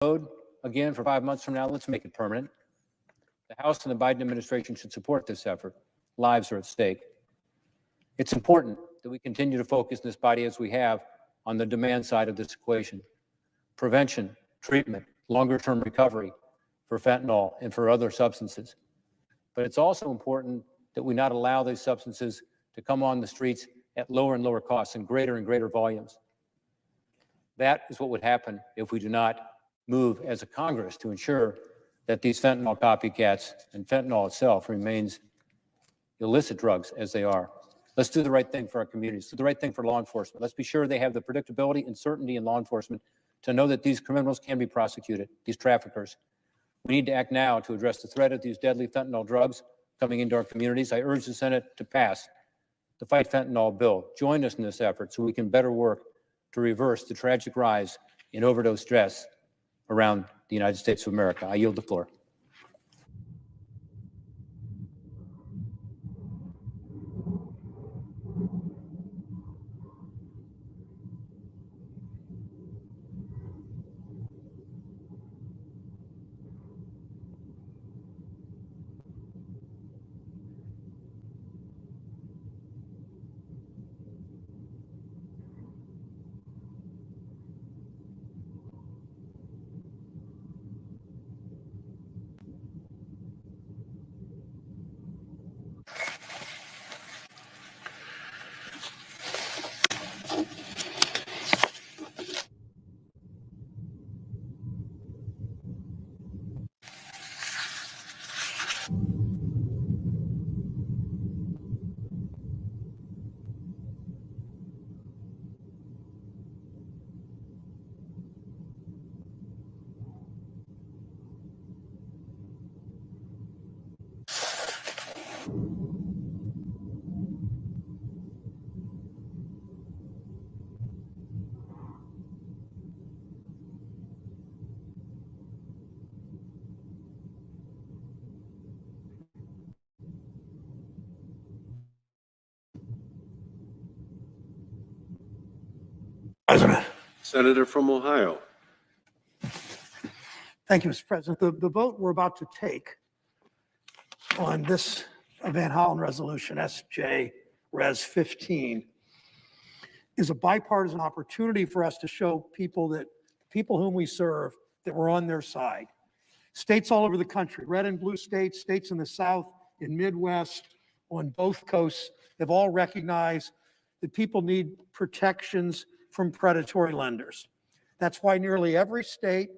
code again for 5 months from now. Let's make it permanent. The House and the Biden administration should support this effort. Lives are at stake. It's important that we continue to focus in this body, as we have, on the demand side of this equation. Prevention, treatment, longer-term recovery for fentanyl and for other substances. But it's also important that we not allow these substances to come on the streets at lower and lower costs and greater volumes. That is what would happen if we do not move as a Congress to ensure that these fentanyl copycats and fentanyl itself remains illicit drugs as they are. Let's do the right thing for our communities, do the right thing for law enforcement. Let's be sure they have the predictability and certainty in law enforcement to know that these criminals can be prosecuted, these traffickers. We need to act now to address the threat of these deadly fentanyl drugs coming into our communities. I urge the Senate to pass the Fight Fentanyl bill. Join us in this effort so we can better work to reverse the tragic rise in overdose deaths around the United States of America. I yield the floor. President. Senator from Ohio. Thank you, Mr. President. The vote we're about to take on this Van Hollen resolution, SJ Res 15, is a bipartisan opportunity for us to show people whom we serve, that we're on their side. States all over the country, red and blue states, states in the South, in Midwest, on both coasts, have all recognized that people need protections from predatory lenders. That's why nearly every state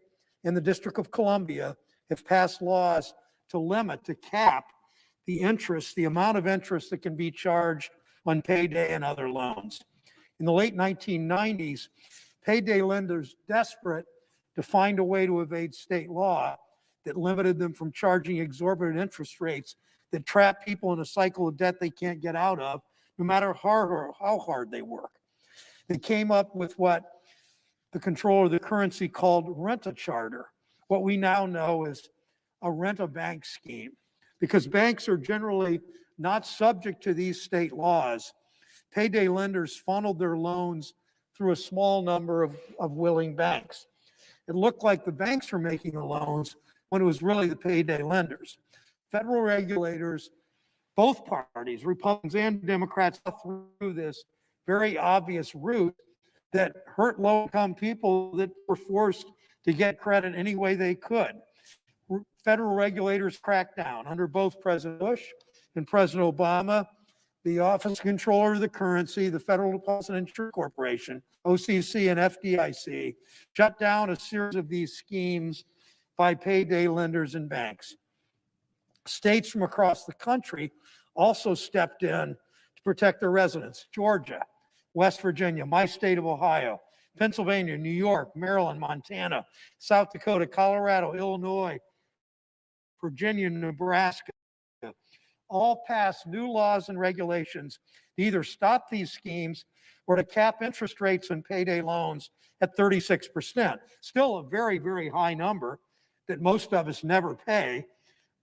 in the District of Columbia have passed laws to cap the interest, the amount of interest that can be charged on payday and other loans. In the late 1990s, payday lenders, desperate to find a way to evade state law that limited them from charging exorbitant interest rates that trap people in a cycle of debt they can't get out of, no matter how hard they work. They came up with what the controller of the currency called rent-a-charter, what we now know as a rent-a-bank scheme. Because banks are generally not subject to these state laws, payday lenders funneled their loans through a small number of willing banks. It looked like the banks were making the loans when it was really the payday lenders. Federal regulators, both parties, Republicans and Democrats, through this very obvious route that hurt low-income people that were forced to get credit any way they could. Federal regulators cracked down under both President Bush and President Obama. The Office of Controller of the Currency, the Federal Deposit Insurance Corporation, OCC, and FDIC shut down a series of these schemes by payday lenders and banks. States from across the country also stepped in to protect their residents. Georgia, West Virginia, my state of Ohio, Pennsylvania, New York, Maryland, Montana, South Dakota, Colorado, Illinois, Virginia, Nebraska, all passed new laws and regulations to either stop these schemes or to cap interest rates on payday loans at 36%. Still a very, very high number that most of us never pay,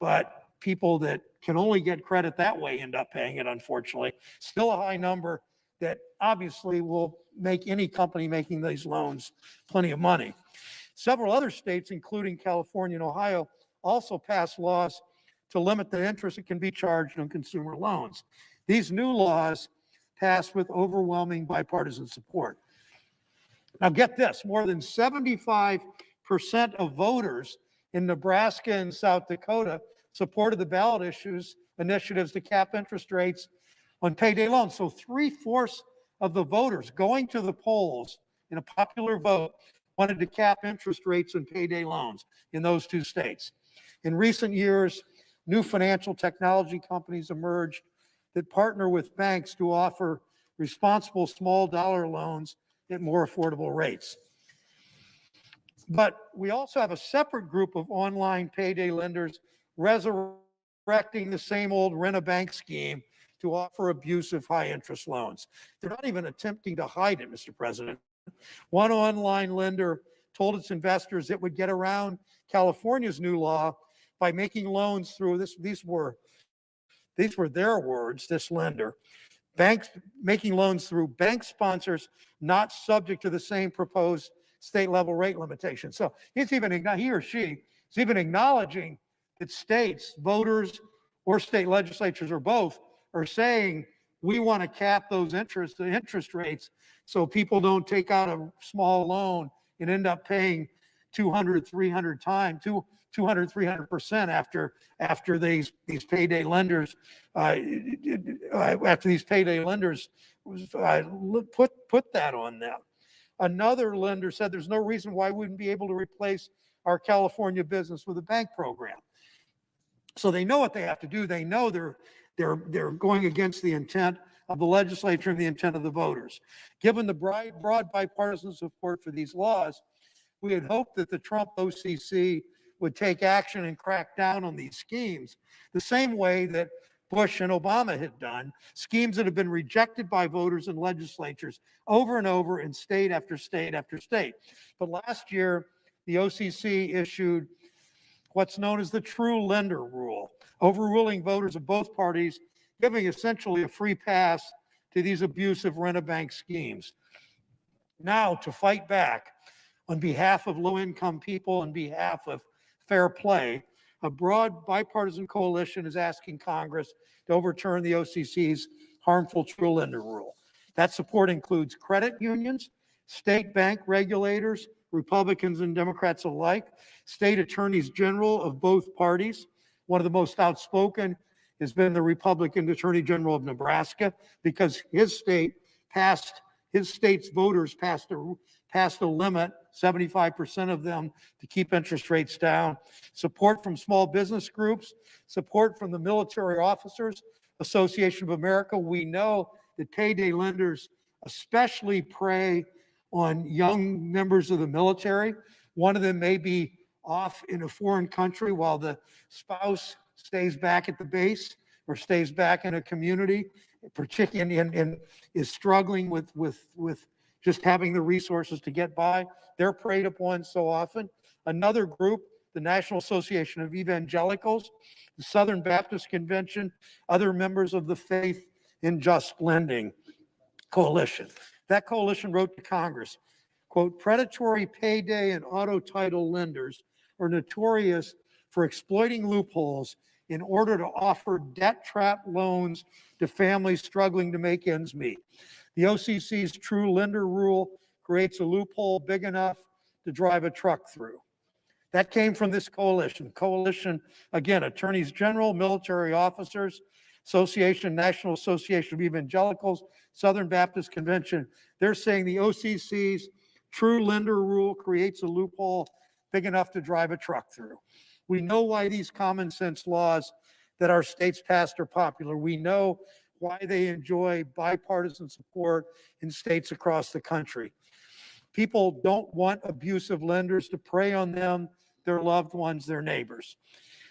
but people that can only get credit that way end up paying it, unfortunately. Still a high number that obviously will make any company making these loans plenty of money. Several other states, including California and Ohio, also passed laws to limit the interest that can be charged on consumer loans. These new laws passed with overwhelming bipartisan support. Now get this, more than 75% of voters in Nebraska and South Dakota supported the ballot initiatives to cap interest rates on payday loans. So 3/4 of the voters going to the polls in a popular vote wanted to cap interest rates on payday loans in those two states. In recent years, new financial technology companies emerged that partner with banks to offer responsible small dollar loans at more affordable rates. But we also have a separate group of online payday lenders resurrecting the same old rent-a-bank scheme to offer abusive high-interest loans. They're not even attempting to hide it, Mr. President. One online lender told its investors it would get around California's new law by making loans through this. These were their words, this lender. Banks making loans through bank sponsors not subject to the same proposed state level rate limitations. So he or she is even acknowledging that states, voters, or state legislatures or both are saying we want to cap those interest rates so people don't take out a small loan and end up paying 200, 300% after these payday lenders put that on them. Another lender said there's no reason why we wouldn't be able to replace our California business with a bank program. So they know what they have to do. They know they're going against the intent of the legislature and the intent of the voters. Given the broad bipartisan support for these laws, we had hoped that the Trump OCC would take action and crack down on these schemes the same way that Bush and Obama had done, schemes that have been rejected by voters and legislatures over and over in state after state after state. But last year, the OCC issued what's known as the true lender rule, overruling voters of both parties, giving essentially a free pass to these abusive rent-a-bank schemes. Now, to fight back on behalf of low-income people, on behalf of fair play, a broad bipartisan coalition is asking Congress to overturn the OCC's harmful true lender rule. That support includes credit unions, state bank regulators, Republicans and Democrats alike, state attorneys general of both parties. One of the most outspoken has been the Republican Attorney General of Nebraska, because his state's voters passed a limit, 75% of them, to keep interest rates down. Support from small business groups, support from the Military Officers Association of America. We know that payday lenders especially prey on young members of the military. One of them may be off in a foreign country while the spouse stays back at the base or stays back in a community, particularly and is struggling with just having the resources to get by. They're preyed upon so often. Another group, the National Association of Evangelicals, the Southern Baptist Convention, other members of the Faith in Just Lending Coalition. That coalition wrote to Congress, quote, predatory payday and auto title lenders are notorious for exploiting loopholes in order to offer debt trap loans to families struggling to make ends meet. The OCC's true lender rule creates a loophole big enough to drive a truck through. That came from this coalition. Coalition, again, attorneys general, military officers, National Association of Evangelicals, Southern Baptist Convention. They're saying the OCC's true lender rule creates a loophole big enough to drive a truck through. We know why these common sense laws that our states passed are popular. We know why they enjoy bipartisan support in states across the country. People don't want abusive lenders to prey on them, their loved ones, their neighbors.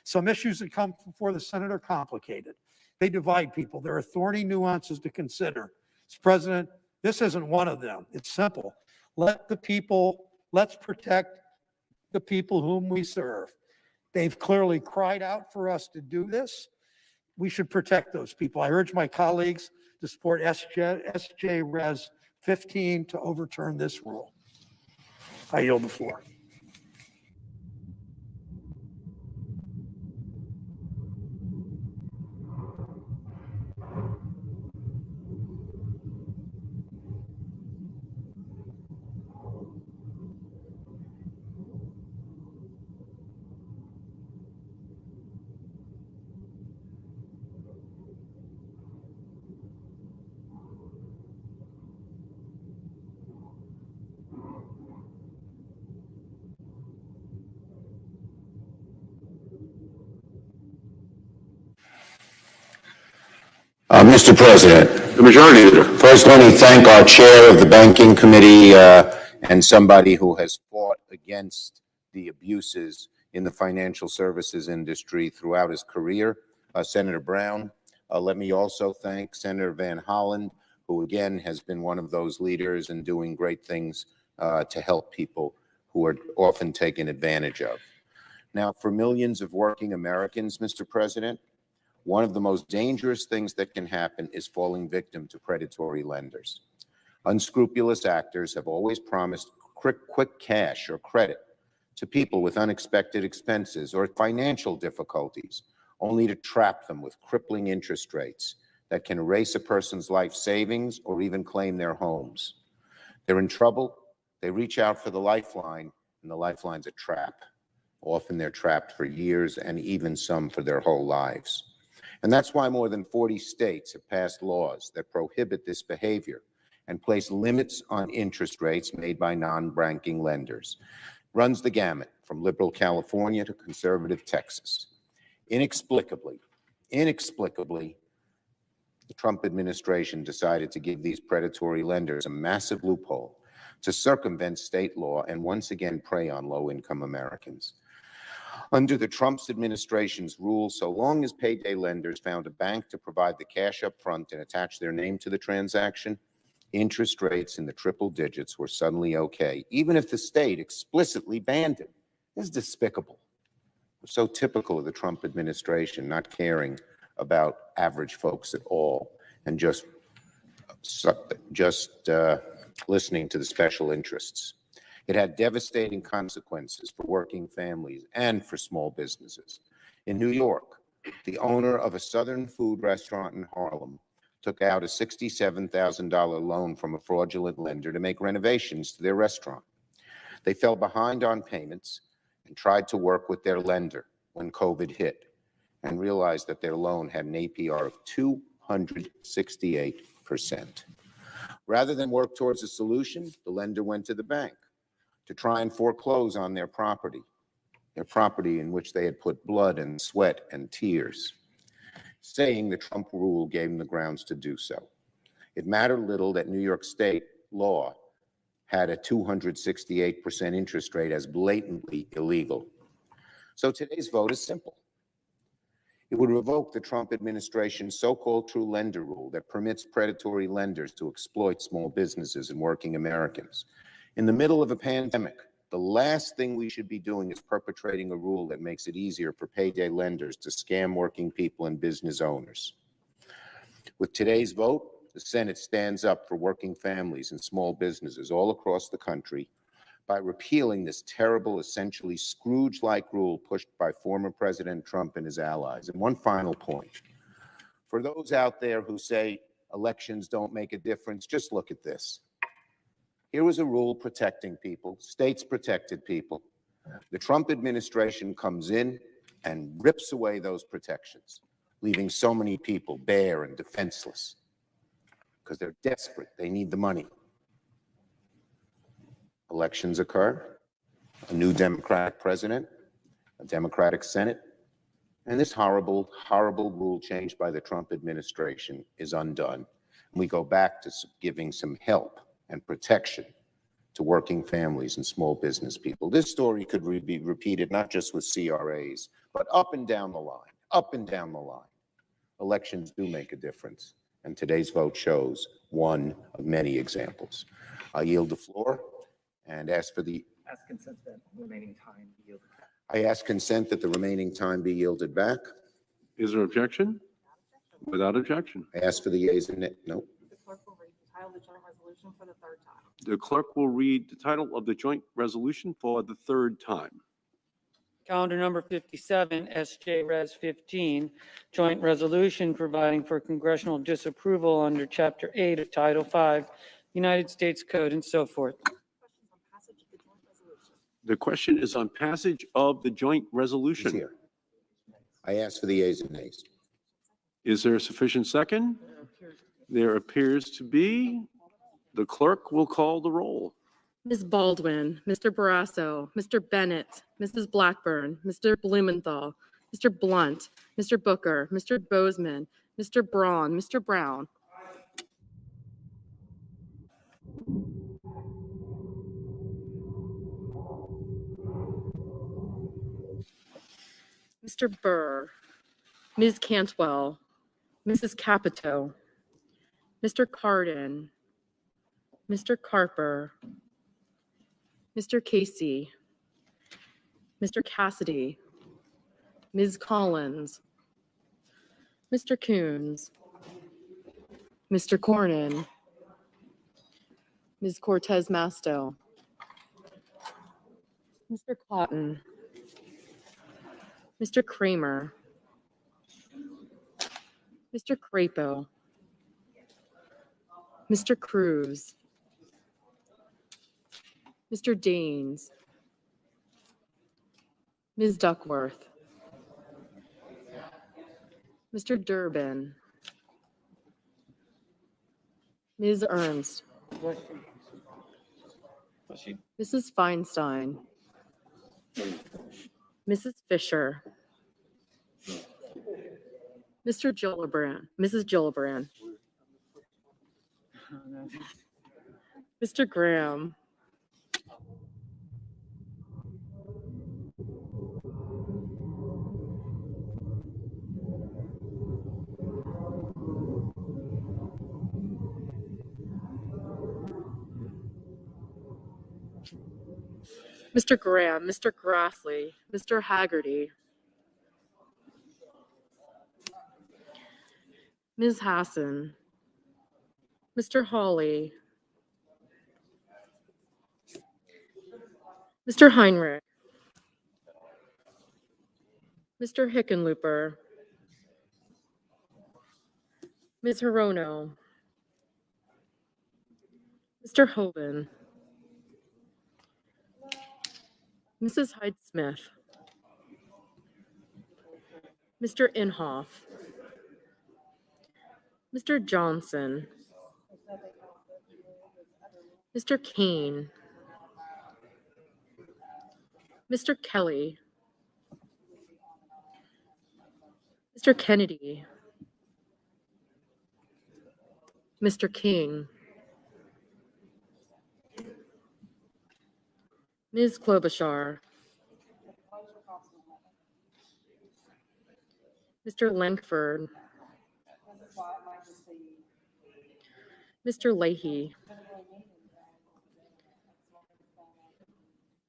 Some issues that come before the Senate are complicated. They divide people. There are thorny nuances to consider. Mr. President, this isn't one of them. It's simple. Let's protect the people whom we serve. They've clearly cried out for us to do this. We should protect those people. I urge my colleagues to support SJ Res 15 to overturn this rule. I yield the floor. Mr. President, The Majority Leader. first let me thank our chair of the Banking Committee and somebody who has fought against the abuses in the financial services industry throughout his career, Senator Brown. Let me also thank Senator Van Hollen, who again has been one of those leaders and doing great things to help people who are often taken advantage of. Now, for millions of working Americans, Mr. President, one of the most dangerous things that can happen is falling victim to predatory lenders. Unscrupulous actors have always promised quick cash or credit to people with unexpected expenses or financial difficulties, only to trap them with crippling interest rates that can erase a person's life savings or even claim their homes. They're in trouble, they reach out for the lifeline, and the lifeline's a trap. Often they're trapped for years and even some for their whole lives. And that's why more than 40 states have passed laws that prohibit this behavior and place limits on interest rates made by non-banking lenders. Runs the gamut from liberal California to conservative Texas. Inexplicably, the Trump administration decided to give these predatory lenders a massive loophole to circumvent state law and once again prey on low-income Americans. Under the Trump administration's rule, so long as payday lenders found a bank to provide the cash up front and attach their name to the transaction, interest rates in the triple digits were suddenly okay, even if the state explicitly banned it. This is despicable. It's so typical of the Trump administration, not caring about average folks at all and just listening to the special interests. It had devastating consequences for working families and for small businesses. In New York, the owner of a Southern food restaurant in Harlem took out a $67,000 loan from a fraudulent lender to make renovations to their restaurant. They fell behind on payments and tried to work with their lender when COVID hit and realized that their loan had an APR of 268%. Rather than work towards a solution, the lender went to the bank to try and foreclose on their property in which they had put blood and sweat and tears, saying the Trump rule gave them the grounds to do so. It mattered little that New York State law had a 268% interest rate as blatantly illegal. So today's vote is simple. It would revoke the Trump administration's so-called true lender rule that permits predatory lenders to exploit small businesses and working Americans. In the middle of a pandemic, the last thing we should be doing is perpetrating a rule that makes it easier for payday lenders to scam working people and business owners. With today's vote, the Senate stands up for working families and small businesses all across the country by repealing this terrible, essentially Scrooge-like rule pushed by former President Trump and his allies. And one final point. For those out there who say elections don't make a difference, just look at this. Here was a rule protecting people. States protected people. The Trump administration comes in and rips away those protections, leaving so many people bare and defenseless because they're desperate. They need the money. Elections occur, a new Democratic president, a Democratic Senate, and this horrible, horrible rule changed by the Trump administration is undone. And we go back to giving some help and protection to working families and small business people. This story could be repeated not just with CRAs, but up and down the line, up and down the line. Elections do make a difference, and today's vote shows one of many examples. I yield the floor and ask for the... Ask consent that the remaining time be yielded back. I ask consent that the remaining time be yielded back. Is there objection? Without objection. I ask for the yeas and nays. No. The clerk will read the title of the joint resolution for the third time. The clerk will read the title of the joint resolution for the third time. Calendar number 57, SJ Res 15, joint resolution providing for congressional disapproval under Chapter 8 of Title 5, United States Code, and so forth. The question is on passage of the joint He's resolution. here. I ask for the yeas and nays. Is there a sufficient second? There appears to be. The clerk will call the roll. Ms. Baldwin, Mr. Barrasso, Mr. Bennett, Mrs. Blackburn, Mr. Blumenthal, Mr. Blunt, Mr. Booker, Mr. Bozeman, Mr. Braun, Mr. Brown, Mr. Burr, Ms. Cantwell, Mrs. Capito, Mr. Cardin, Mr. Carper, Mr. Casey, Mr. Cassidy, Ms. Collins, Mr. Coons, Mr. Cornyn, Ms. Cortez Masto, Mr. Cotton, Mr. Kramer, Mr. Crapo, Mr. Cruz, Mr. Daines, Ms. Duckworth, Mr. Durbin, Ms. Ernst, Mrs. Feinstein, Mrs. Fisher, Mr. Gillibrand, Mrs. Gillibrand, Mr. Graham, Mr. Graham, Mr. Grassley, Mr. Haggerty, Ms. Hassan, Mr. Hawley, Mr. Heinrich, Mr. Hickenlooper, Ms. Hirono, Mr. Hoban, Mrs. Hyde-Smith, Mr. Inhofe, Mr. Johnson, Mr. Kane, Mr. Kelly, Mr. Kennedy, Mr. King, Ms. Klobuchar, Mr. Langford, Mr. Leahy,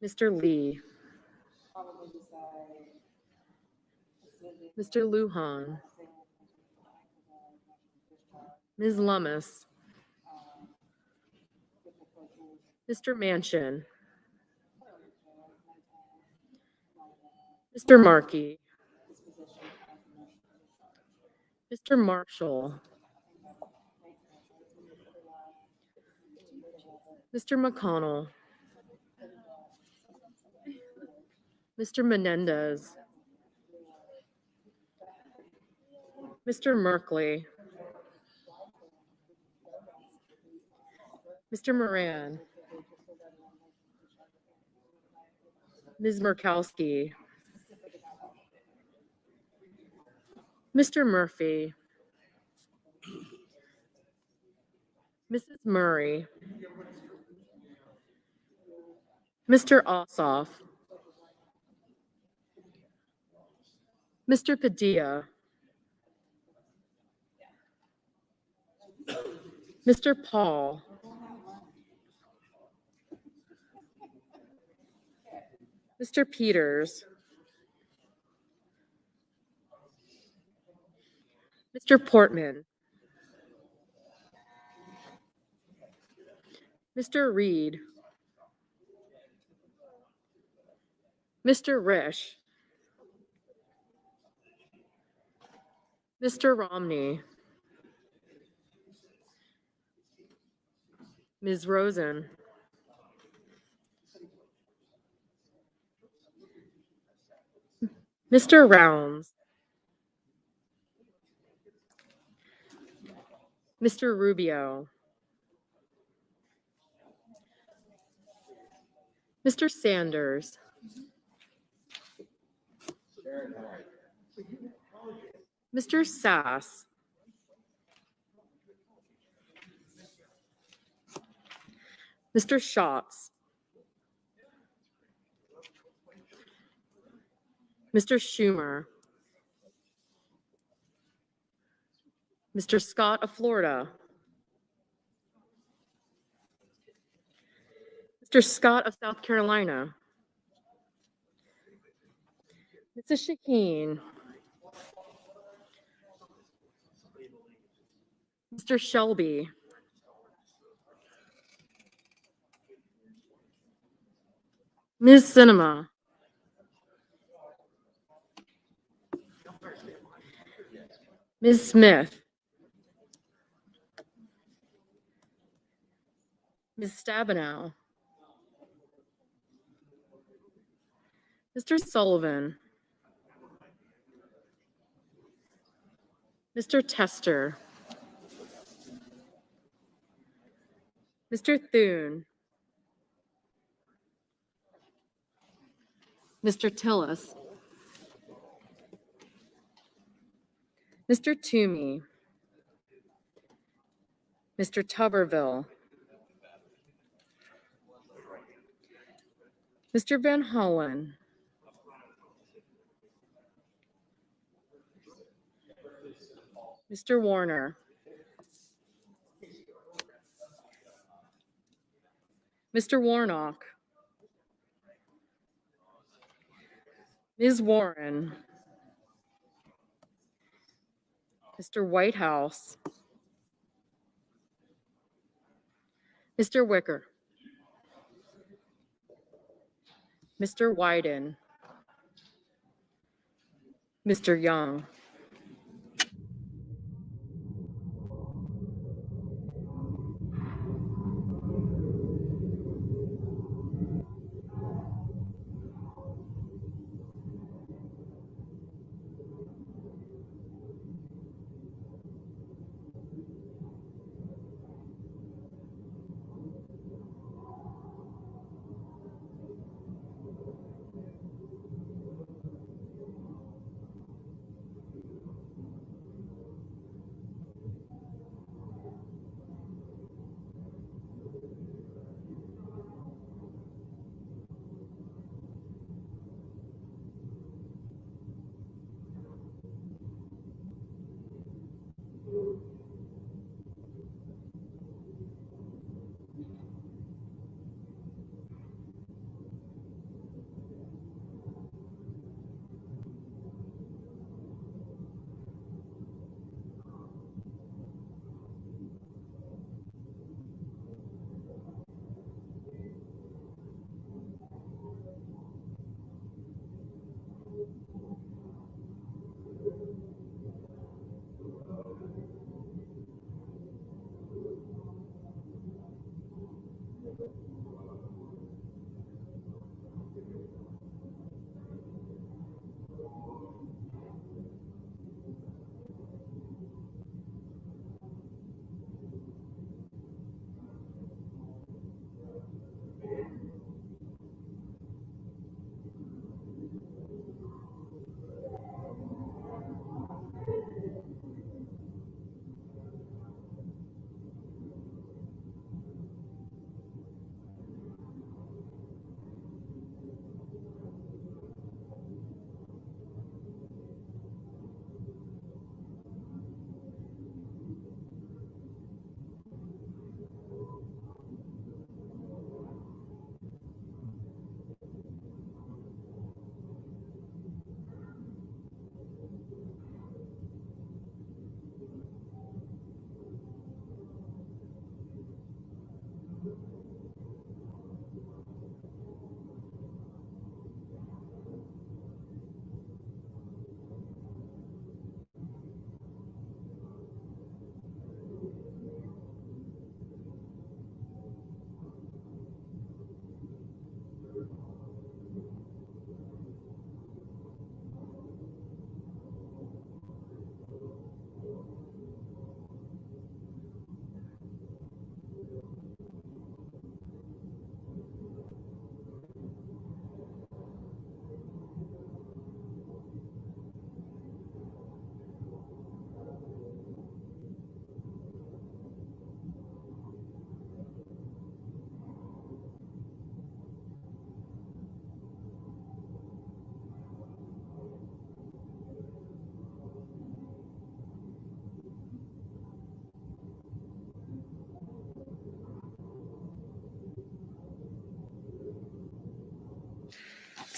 Mr. Lee, Mr. Lujan, Ms. Lummis, Mr. Manchin, Mr. Markey, Mr. Marshall, Mr. McConnell, Mr. Menendez, Mr. Merkley, Mr. Moran, Ms. Murkowski, Mr. Murphy, Mrs. Murray, Mr. Ossoff, Mr. Padilla, Mr. Paul, Mr. Peters, Mr. Portman, Mr. Reed, Mr. Risch, Mr. Romney, Ms. Rosen, Mr. Rounds, Mr. Rubio, Mr. Sanders, Mr. Sass, Mr. Schatz, Mr. Schumer, Mr. Scott of Florida, Mr. Scott of South Carolina, Mrs. Shaheen, Mr. Shelby, Ms. Cinema, Ms. Smith, Ms. Stabenow, Mr. Sullivan, Mr. Tester, Mr. Thune, Mr. Tillis, Mr. Toomey, Mr. Tuberville, Mr. Van Hollen, Mr. Warner, Mr. Warnock, Ms. Warren, Mr. Whitehouse, Mr. Wicker, Mr. Wyden, Mr. Young.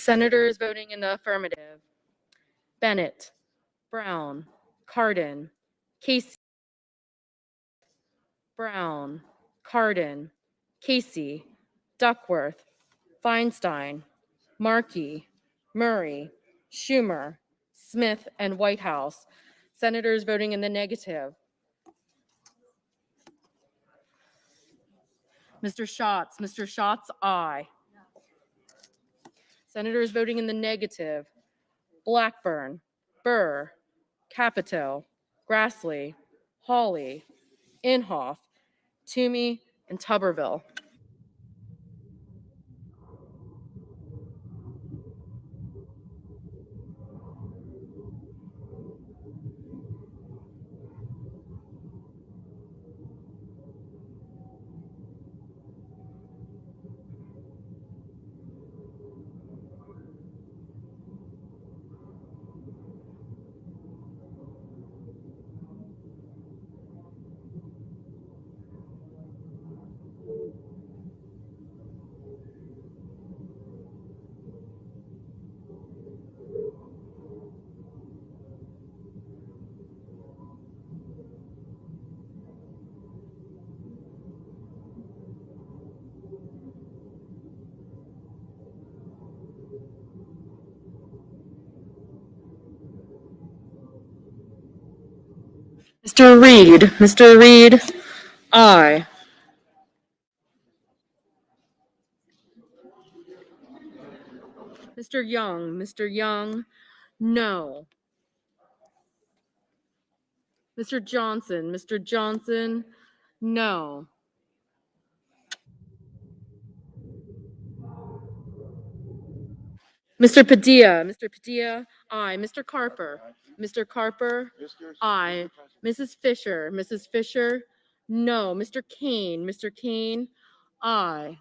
Senators voting in the affirmative: Bennett, Brown, Cardin, Casey, Brown, Cardin, Casey, Duckworth, Feinstein, Markey, Murray, Schumer, Smith, and Whitehouse. Senators voting in the negative: Mr. Schatz, aye. Senators voting in the negative: Blackburn, Burr, Capito, Grassley, Hawley, Inhofe, Toomey, and Tuberville. Mr. Reed, aye. Mr. Young, no. Mr. Johnson, no. Mr. Padilla, aye. Mr. Carper, aye. Mrs. Fisher, no. Mr. Kane, aye.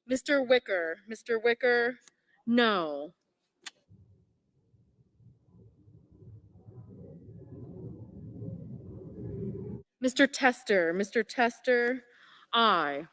Mr. Wicker, no. Mr. Tester, aye.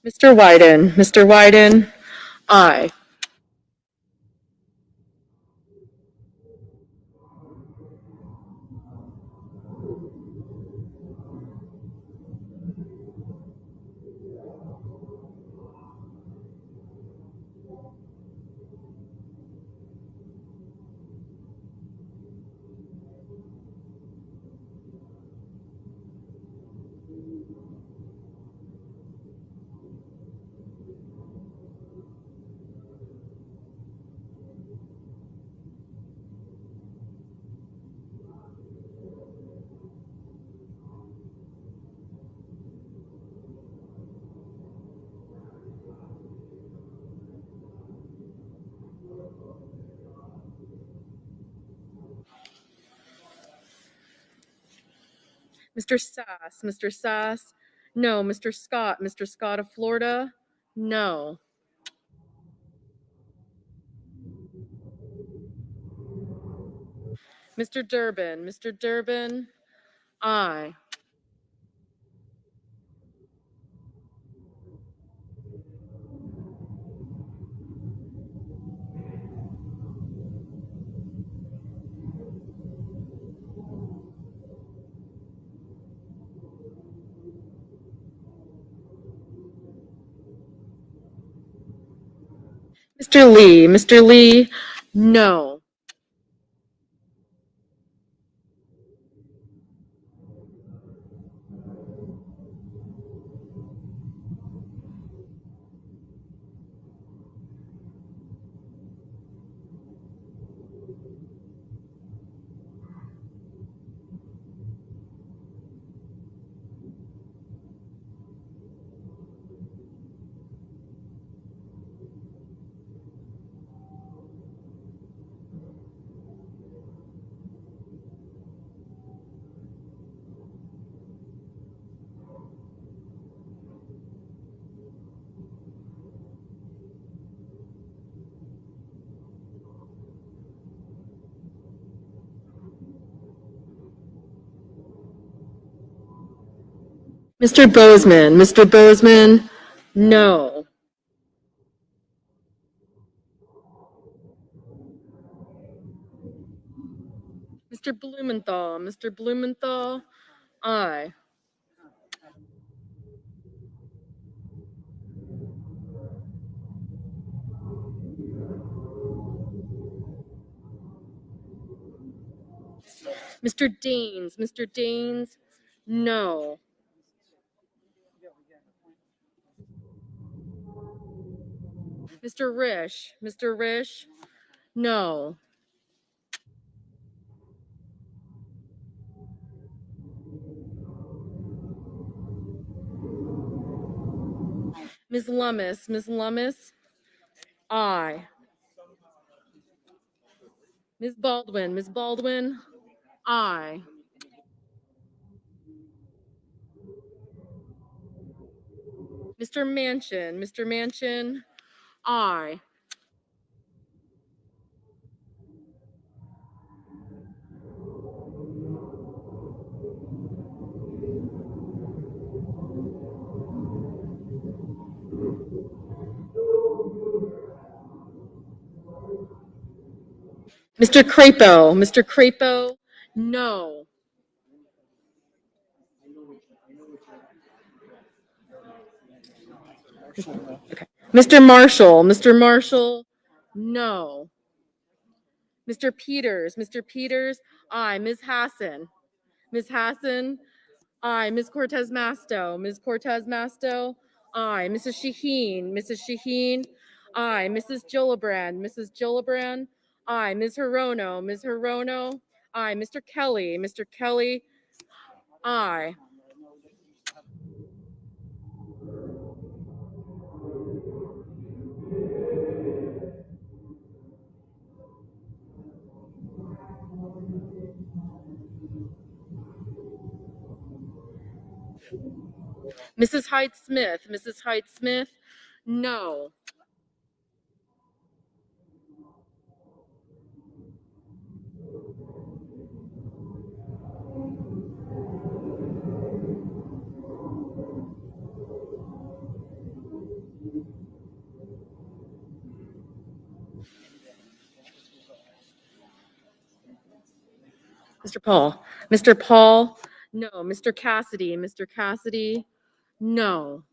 Mr. Wyden, aye. Mr. Sass, no. Mr. Scott of Florida, no. Mr. Durbin, aye. Mr. Lee, no. Mr. Bozeman, no. Mr. Blumenthal, aye. Mr. Daines, no. Mr. Rish, no. Ms. Lummis, aye. Ms. Baldwin, aye. Mr. Manchin, aye. Mr. Crapo, no. Okay. Mr. Marshall, no. Mr. Peters, aye. Ms. Hassan, aye. Ms. Cortez Masto, aye. Mrs. Shaheen, aye. Mrs. Gillibrand, aye. Ms. Hirono, aye. Mr. Kelly, aye. Mrs. Hyde Smith, no. Mr. Paul, no. Mr. Cassidy, no.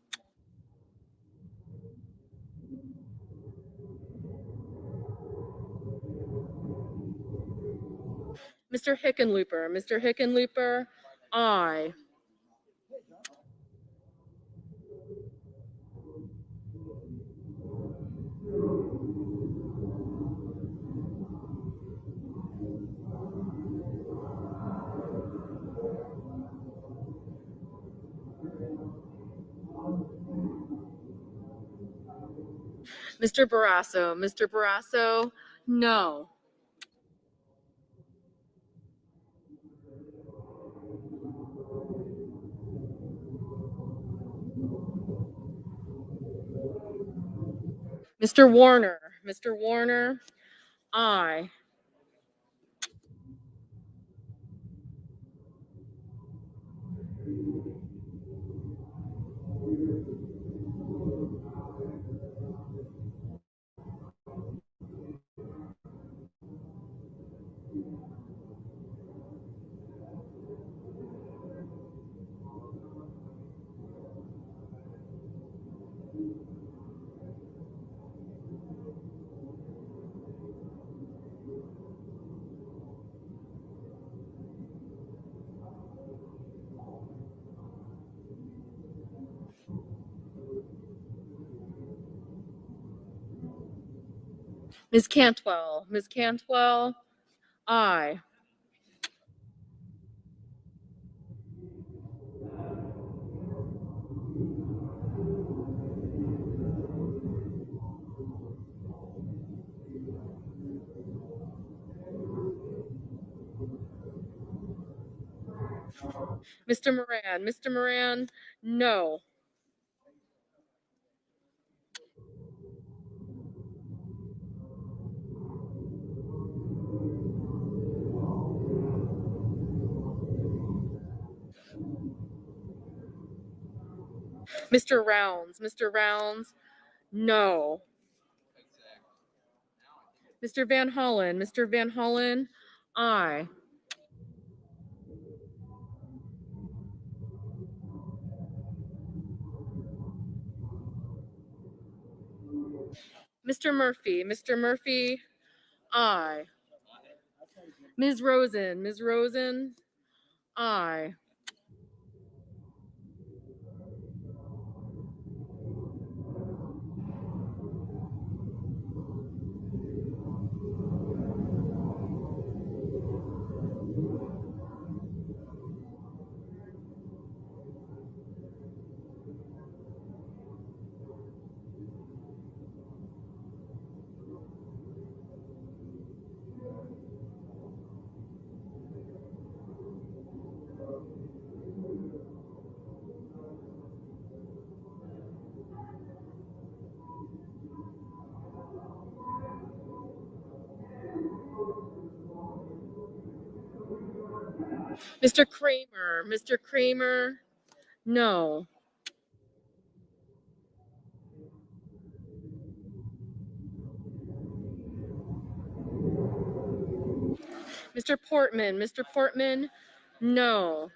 Mr. Hickenlooper, aye. Mr. Barrasso, no. Mr. Warner, aye. Ms. Cantwell, aye. Mr. Moran, no. Mr. Rounds, no. Mr. Van Hollen, aye. Mr. Murphy, aye. Ms. Rosen, aye. Mr. Kramer, no. Mr. Portman, no.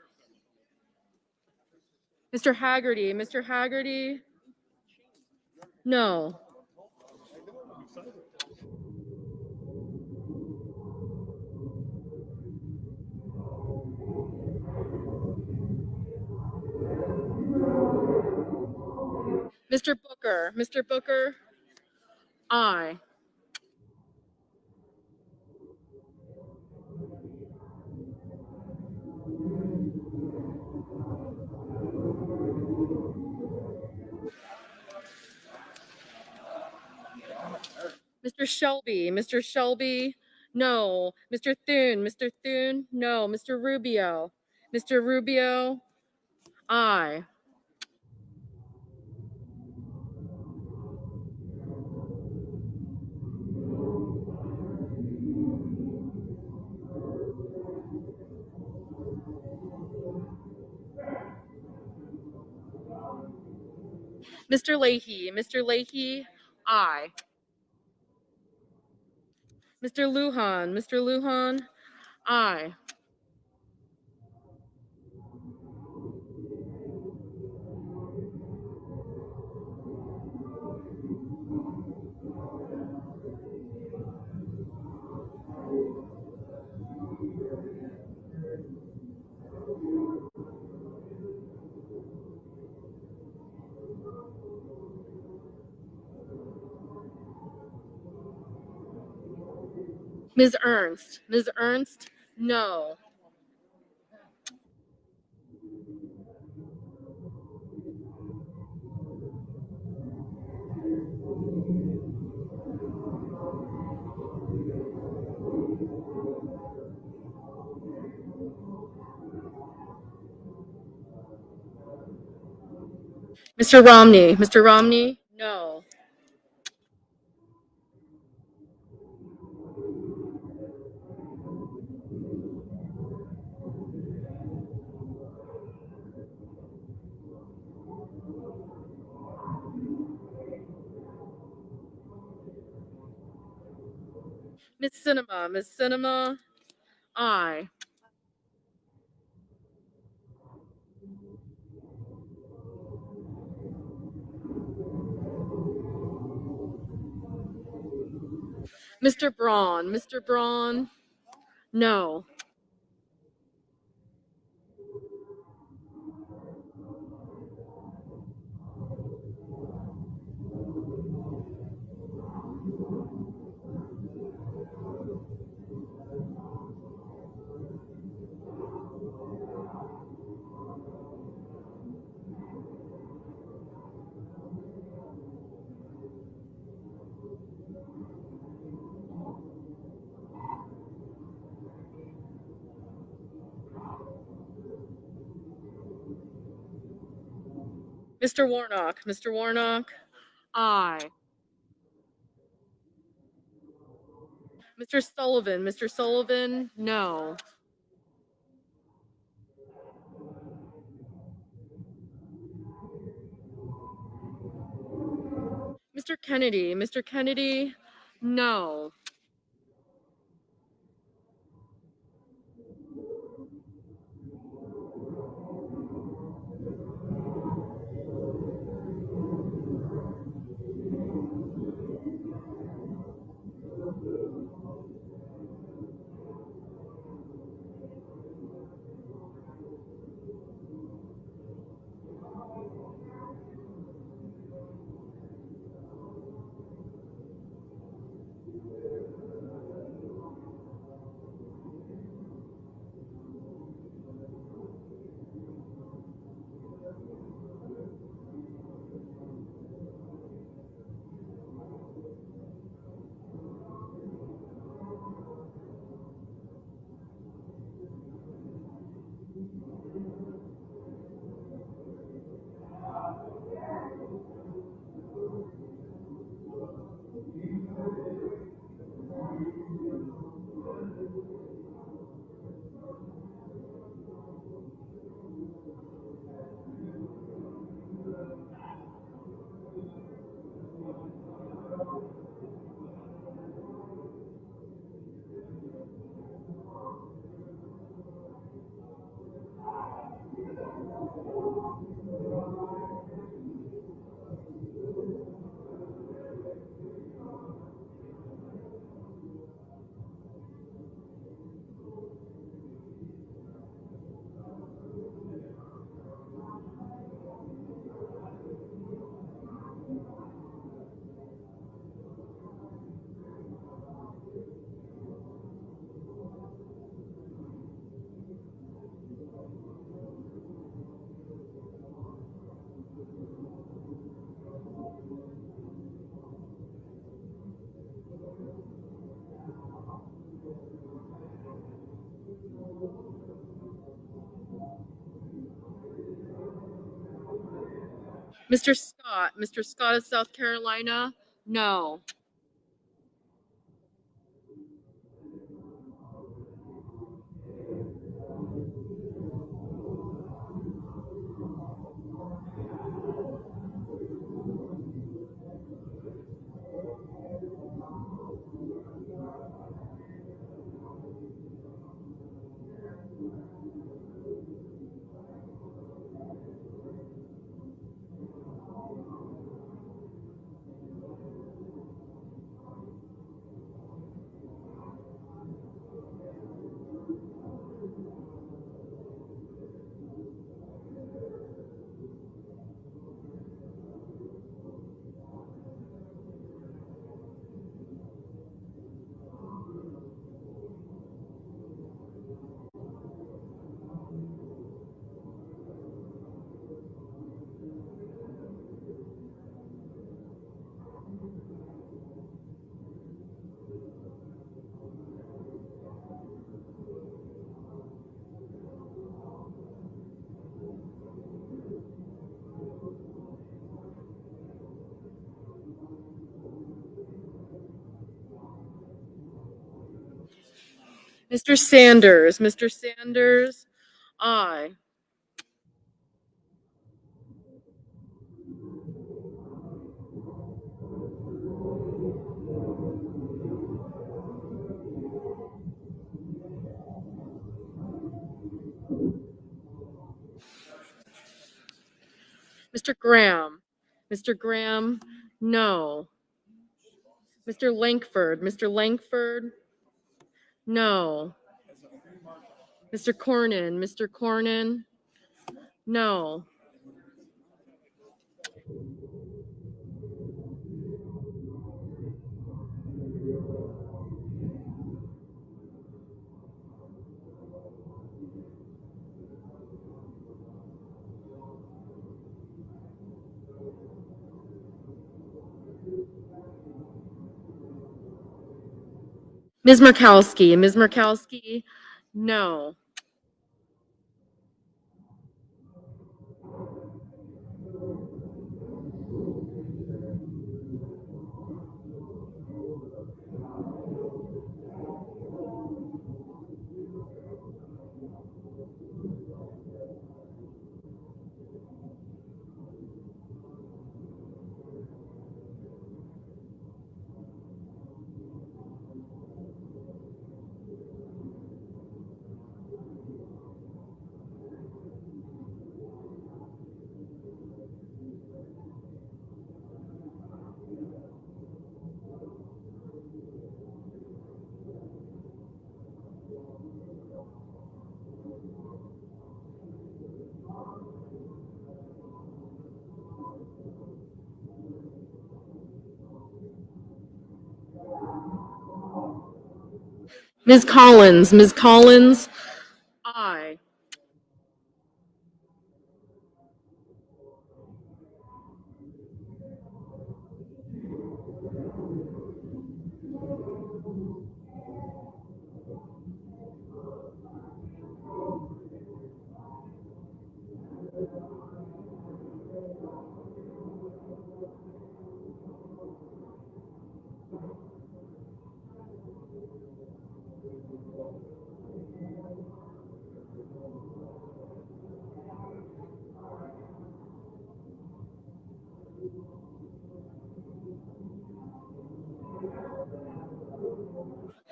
Mr. Haggerty, no. Mr. Booker, aye. Mr. Shelby, no. Mr. Thune, no. Mr. Rubio, aye. Mr. Leahy, aye. Mr. Lujan, aye. Ms. Ernst, no. Mr. Romney, no. Ms. Cinema, aye. Mr. Braun, no. Mr. Warnock, Mr. Warnock, aye. Mr. Sullivan, no. Mr. Kennedy, no. Mr. Scott of South Carolina, no. Mr. Sanders, aye. Mr. Graham, no. Mr. Langford, no. Mr. Cornyn, no. Ms. Murkowski, no. Ms. Collins, aye.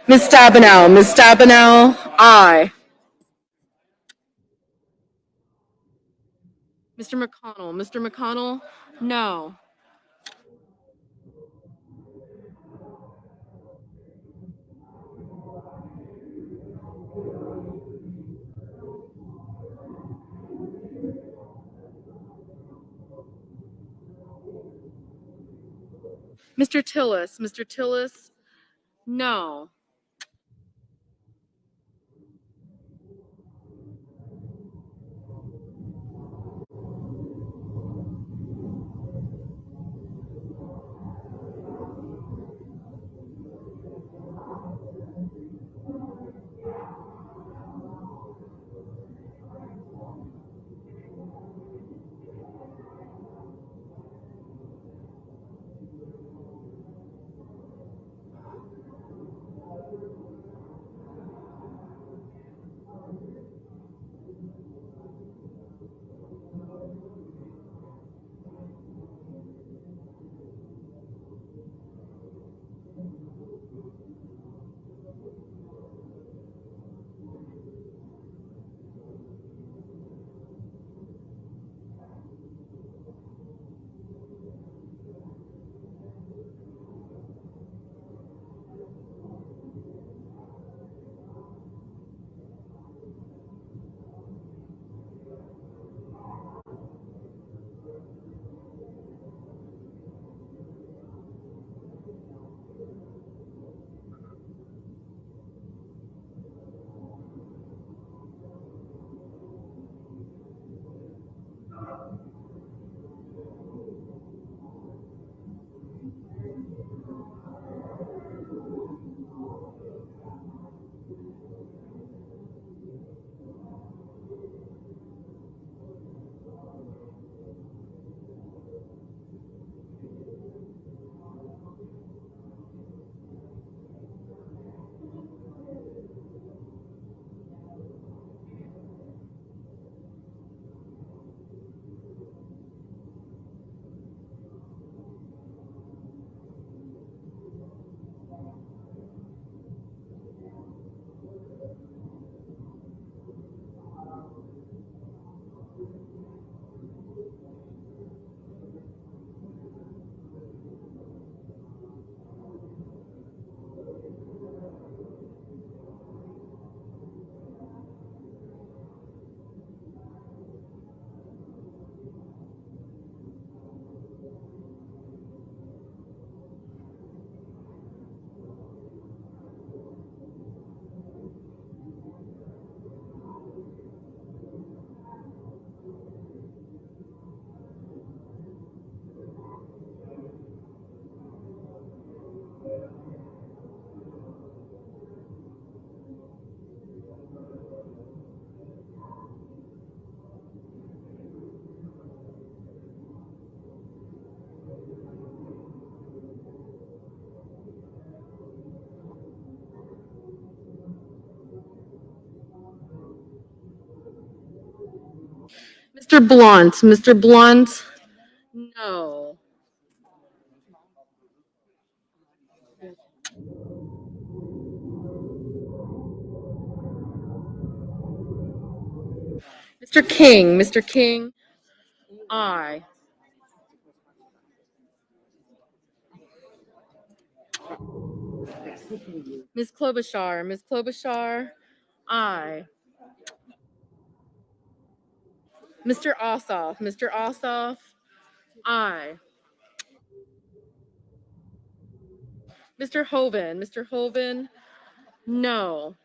Ms. Stabenow, aye. Mr. McConnell, no. Mr. Tillis, no. Mr. Blunt, no. Mr. King, aye. Ms. Klobuchar, aye. Mr. Ossoff, aye. Mr. Hoven, No.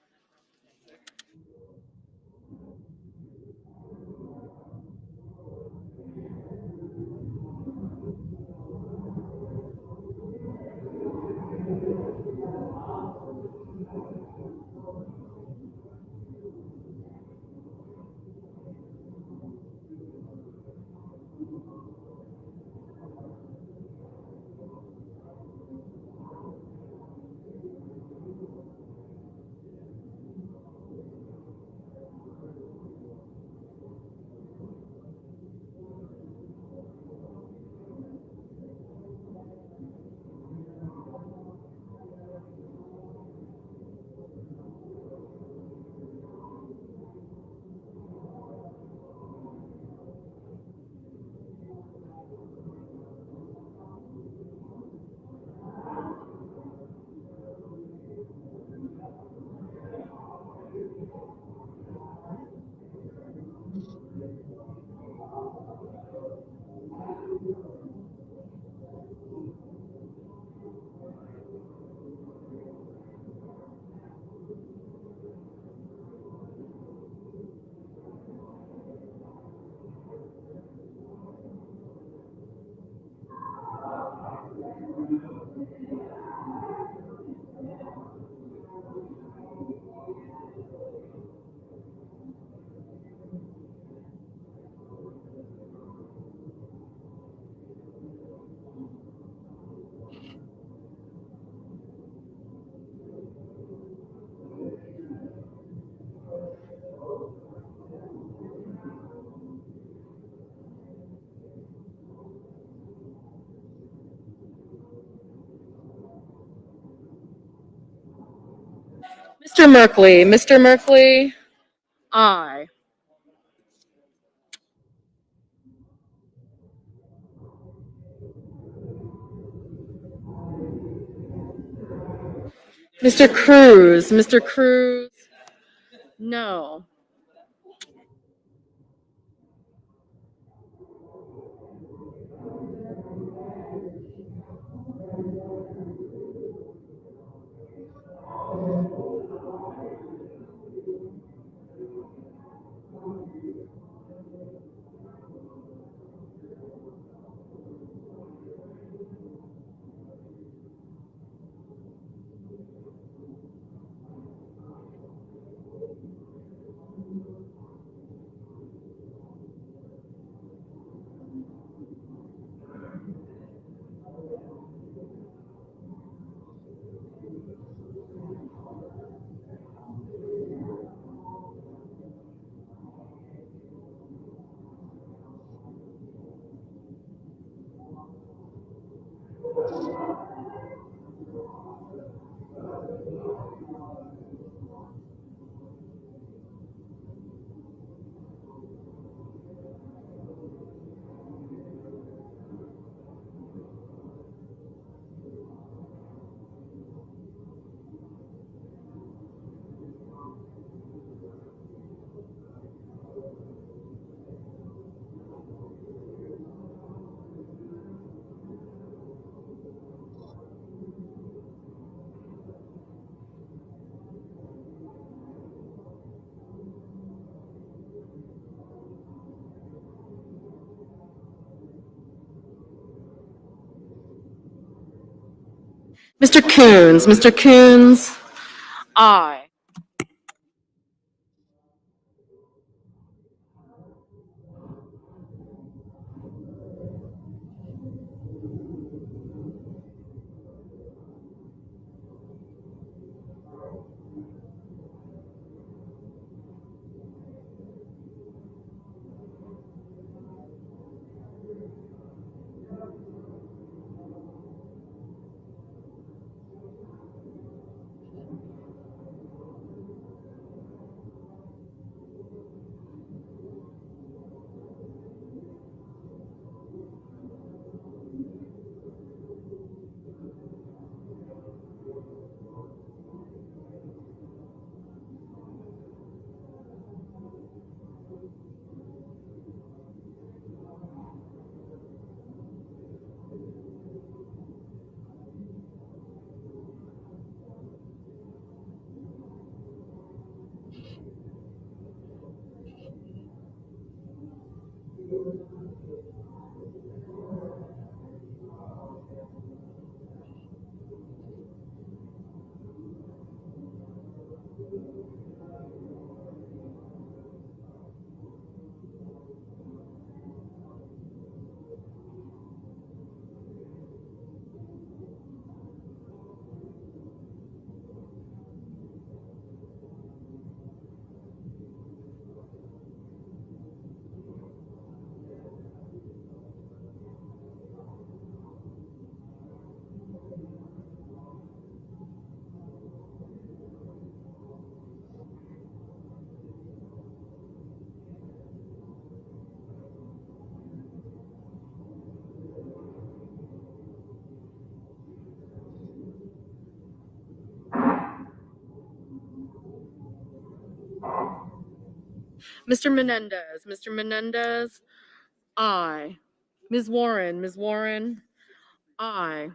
Mr. Merkley, aye. Mr. Cruz, no. Mr. Coons, aye. Mr. Menendez, aye. Ms. Warren, aye.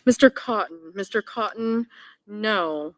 Mr. Cotton, no.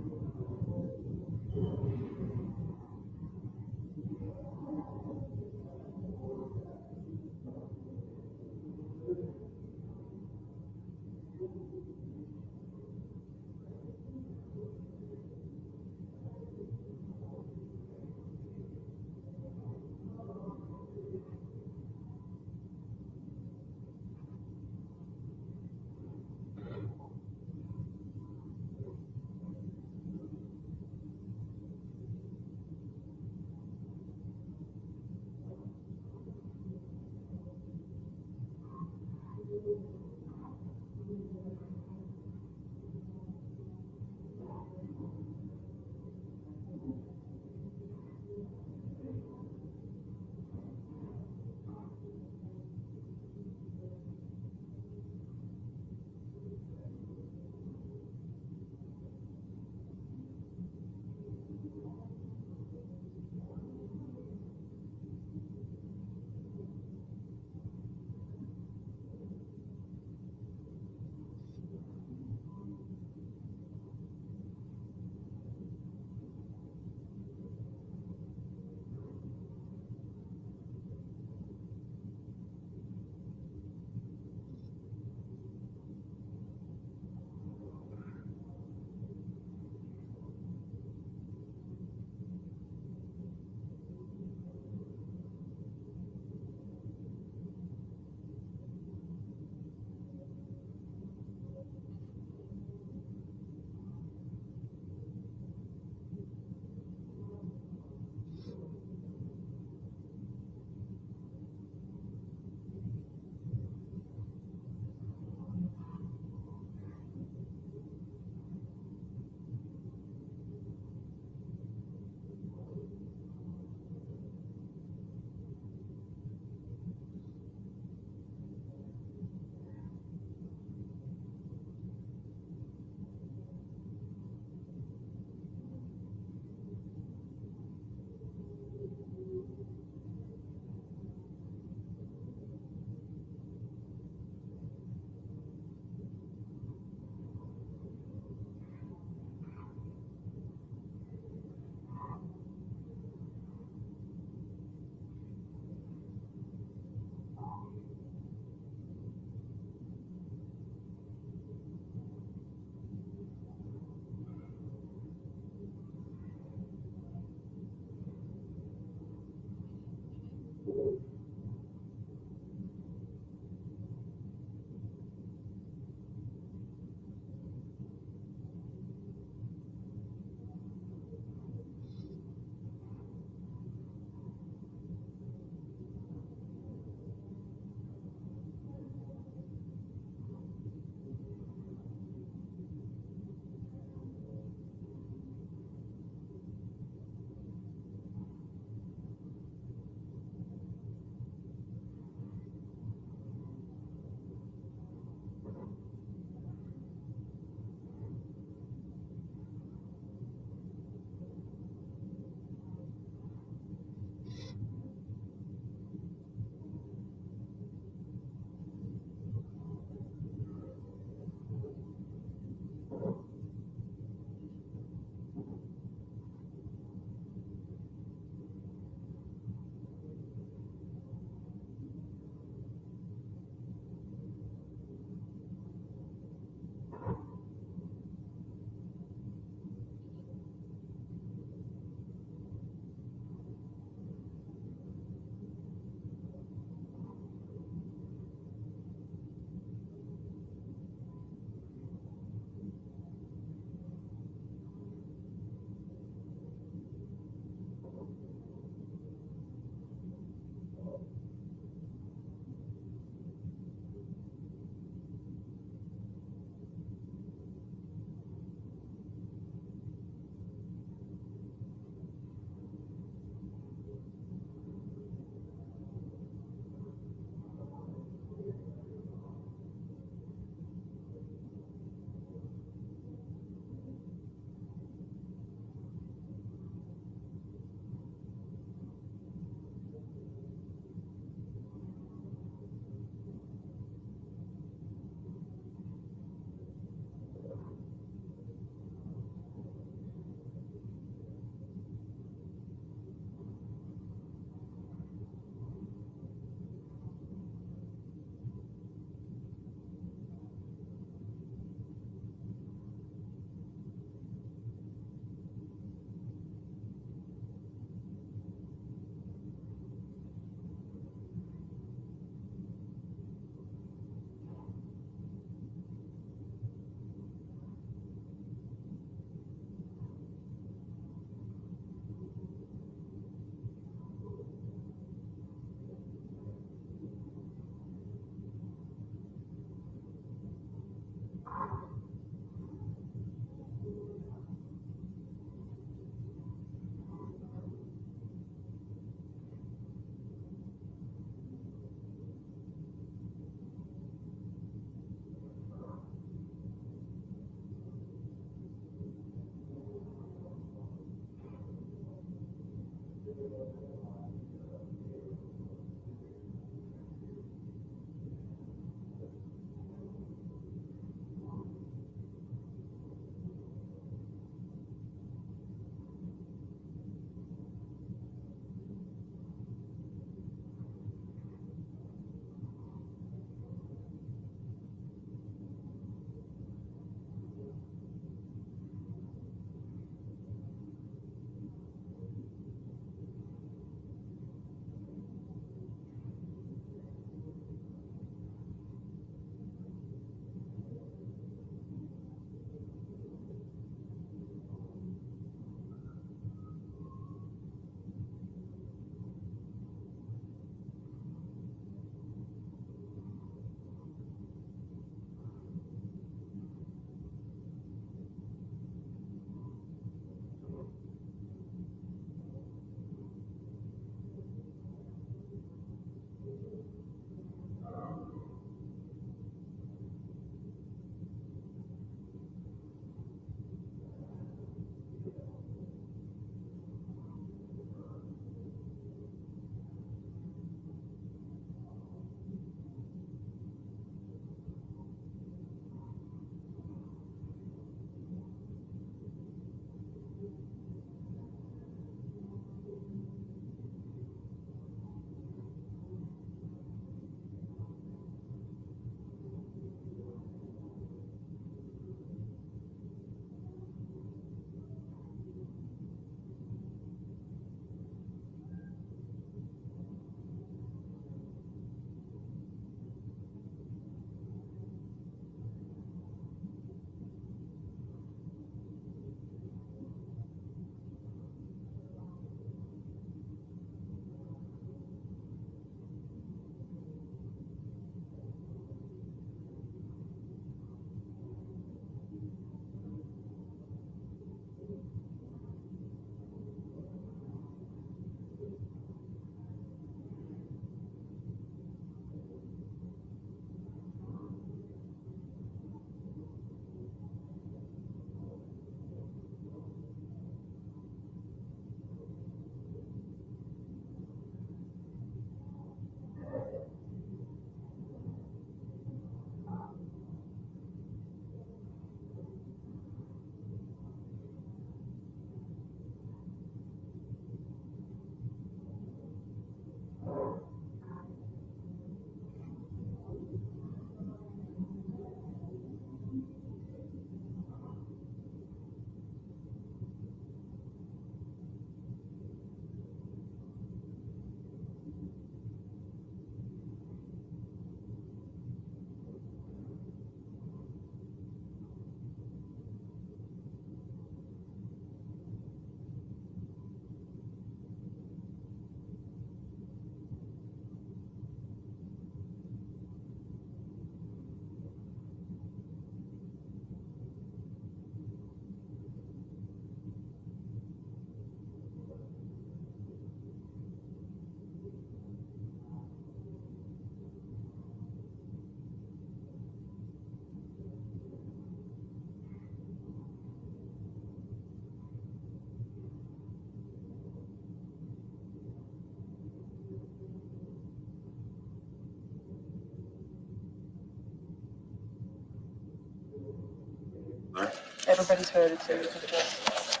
Everybody's voted, so you can just.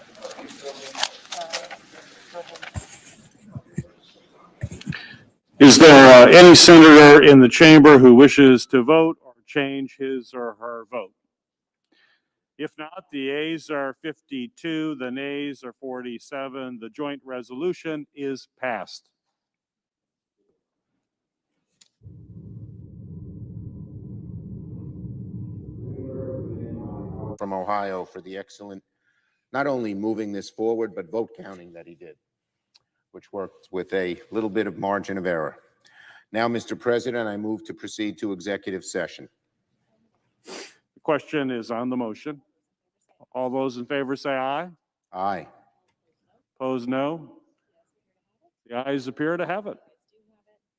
Is there any senator in the chamber who wishes to vote or change his or her vote? If not, the yeas are 52, the nays are 47. The joint resolution is passed. From Ohio for the excellent, not only moving this forward, but vote counting that he did, which worked with a little bit of margin of error. Now, Mr. President, I move to proceed to executive session. The question is on the motion. All those in favor say aye. Aye. Opposed, no. The ayes appear to have it.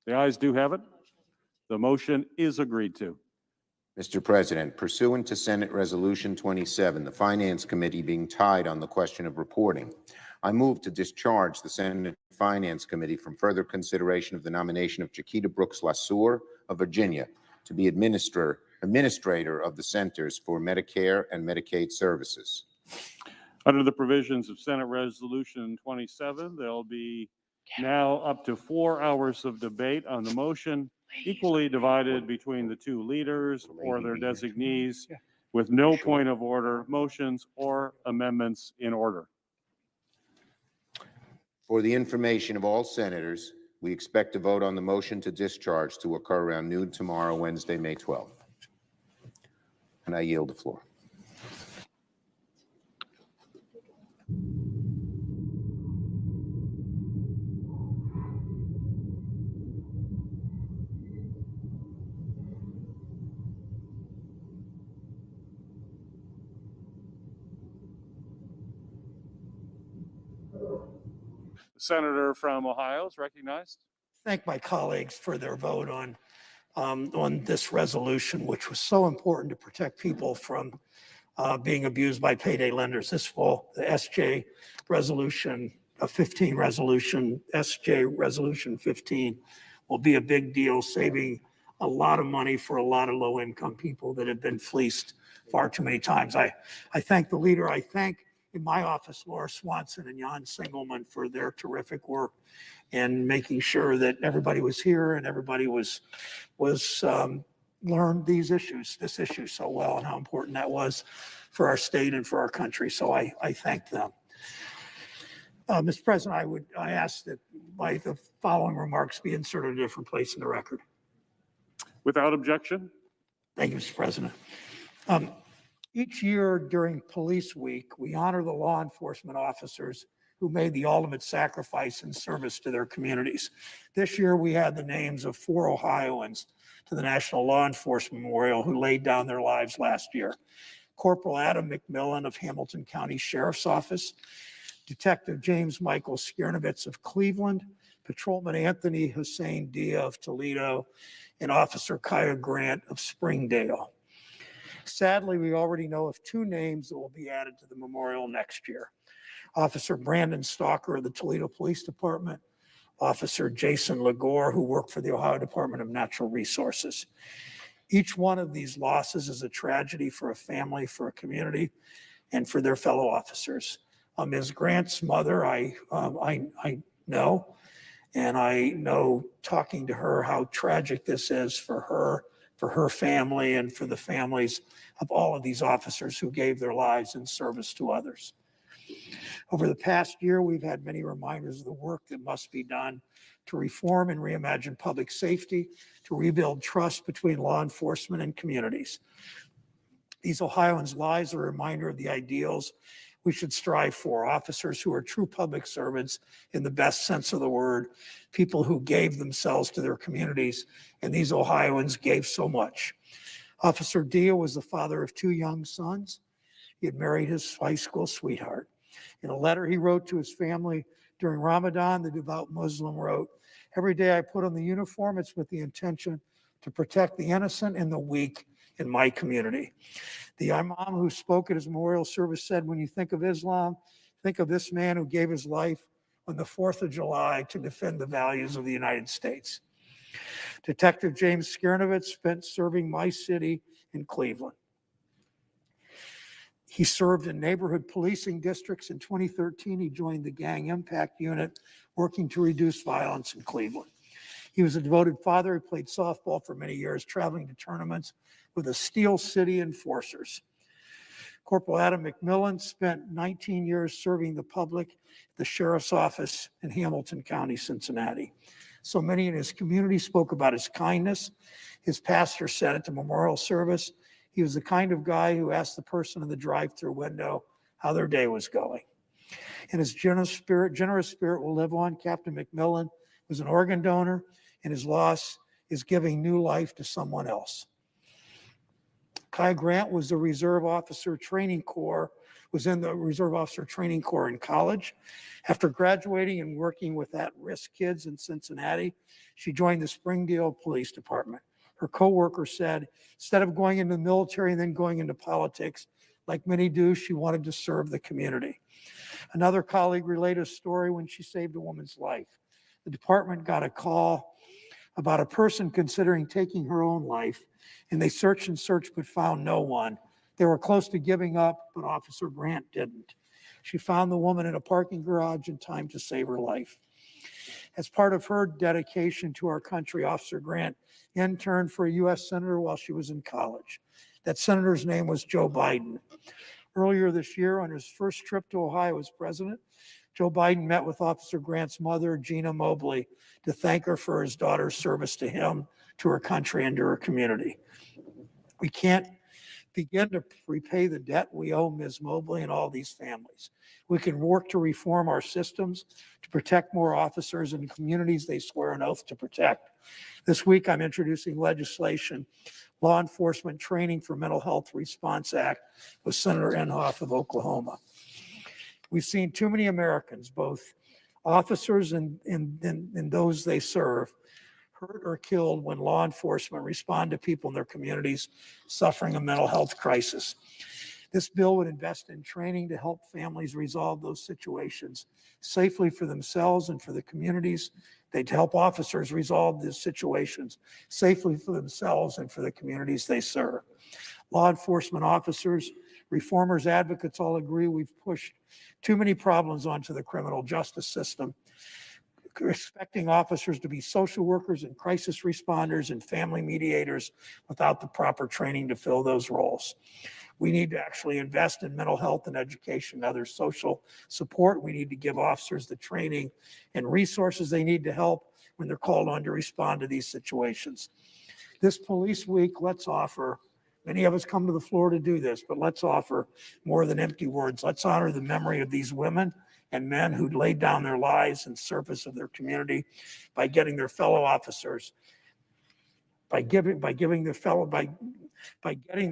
The ayes do have it. The motion is agreed to. Mr. President, pursuant to Senate Resolution 27, the Finance Committee being tied on the question of reporting, I move to discharge the Senate Finance Committee from further consideration of the nomination of Chiquita Brooks LaSour of Virginia to be administrator of the Centers for Medicare and Medicaid Services. Under the provisions of Senate Resolution 27, there'll be now up to 4 hours of debate on the motion, equally divided between the two leaders or their designees, with no point of order, motions, or amendments in order. For the information of all senators, we expect to vote on the motion to discharge to occur around noon tomorrow, Wednesday, May 12th. And I yield the floor. The senator from Ohio is recognized. Thank my colleagues for their vote on this resolution, which was so important to protect people from being abused by payday lenders. This fall, the SJ resolution, 15 resolution, SJ resolution 15 will be a big deal, saving a lot of money for a lot of low-income people that have been fleeced far too many times. I thank the leader. I thank in my office, Laura Swanson and Jan Singelman for their terrific work in making sure that everybody was here and everybody learned this issue so well and how important that was for our state and for our country. So I thank them. Mr. President, I ask that the following remarks be inserted in a different place in the record. Without objection. Thank you, Mr. President. Each year during Police Week, we honor the law enforcement officers who made the ultimate sacrifice in service to their communities. This year, we had the names of 4 Ohioans to the National Law Enforcement Memorial who laid down their lives last year. Corporal Adam McMillan of Hamilton County Sheriff's Office, Detective James Michael Skiernovitz of Cleveland, Patrolman Anthony Hussein Dia of Toledo, and Officer Kaya Grant of Springdale. Sadly, we already know of 2 names that will be added to the memorial next year. Officer Brandon Stalker of the Toledo Police Department, Officer Jason Legore, who worked for the Ohio Department of Natural Resources. Each one of these losses is a tragedy for a family, for a community, and for their fellow officers. Ms. Grant's mother, I know, and I know talking to her how tragic this is for her family, and for the families of all of these officers who gave their lives in service to others. Over the past year, we've had many reminders of the work that must be done to reform and reimagine public safety, to rebuild trust between law enforcement and communities. These Ohioans' lives are a reminder of the ideals we should strive for, officers who are true public servants in the best sense of the word, people who gave themselves to their communities, and these Ohioans gave so much. Officer Dia was the father of 2 young sons. He had married his high school sweetheart. In a letter he wrote to his family during Ramadan, the devout Muslim wrote, "Every day I put on the uniform, it's with the intention to protect the innocent and the weak in my community." The imam who spoke at his memorial service said, "When you think of Islam, think of this man who gave his life on the 4th of July to defend the values of the United States." Detective James Skiernovitz spent serving my city in Cleveland. He served in neighborhood policing districts. In 2013, he joined the Gang Impact Unit, working to reduce violence in Cleveland. He was a devoted father. He played softball for many years, traveling to tournaments with the Steel City Enforcers. Corporal Adam McMillan spent 19 years serving the public at the Sheriff's Office in Hamilton County, Cincinnati. So many in his community spoke about his kindness. His pastor said at the memorial service, he was the kind of guy who asked the person in the drive-through window how their day was going. And his generous spirit will live on. Captain McMillan was an organ donor, and his loss is giving new life to someone else. Kai Grant was in the Reserve Officer Training Corps in college. After graduating and working with at-risk kids in Cincinnati, she joined the Springdale Police Department. Her coworker said, instead of going into the military and then going into politics, like many do, she wanted to serve the community. Another colleague related a story when she saved a woman's life. The department got a call about a person considering taking her own life, and they searched and searched but found no one. They were close to giving up, but Officer Grant didn't. She found the woman in a parking garage in time to save her life. As part of her dedication to our country, Officer Grant interned for a U.S. Senator while she was in college. That senator's name was Joe Biden. Earlier this year, on his first trip to Ohio as president, Joe Biden met with Officer Grant's mother, Gina Mobley, to thank her for his daughter's service to him, to her country, and to her community. We can't begin to repay the debt we owe Ms. Mobley and all these families. We can work to reform our systems to protect more officers in communities they swear an oath to protect. This week, I'm introducing legislation, Law Enforcement Training for Mental Health Response Act, with Senator Inhofe of Oklahoma. We've seen too many Americans, both officers and those they serve, hurt or killed when law enforcement respond to people in their communities suffering a mental health crisis. This bill would invest in training to help families resolve those situations safely for themselves and for the communities. They'd help officers resolve these situations safely for themselves and for the communities they serve. Law enforcement officers, reformers, advocates all agree we've pushed too many problems onto the criminal justice system, expecting officers to be social workers and crisis responders and family mediators without the proper training to fill those roles. We need to actually invest in mental health and education and other social support. We need to give officers the training and resources they need to help when they're called on to respond to these situations. This police week, let's offer, many of us come to the floor to do this, but let's offer more than empty words. Let's honor the memory of these women and men who laid down their lives in service of their community by getting their fellow officers, by getting their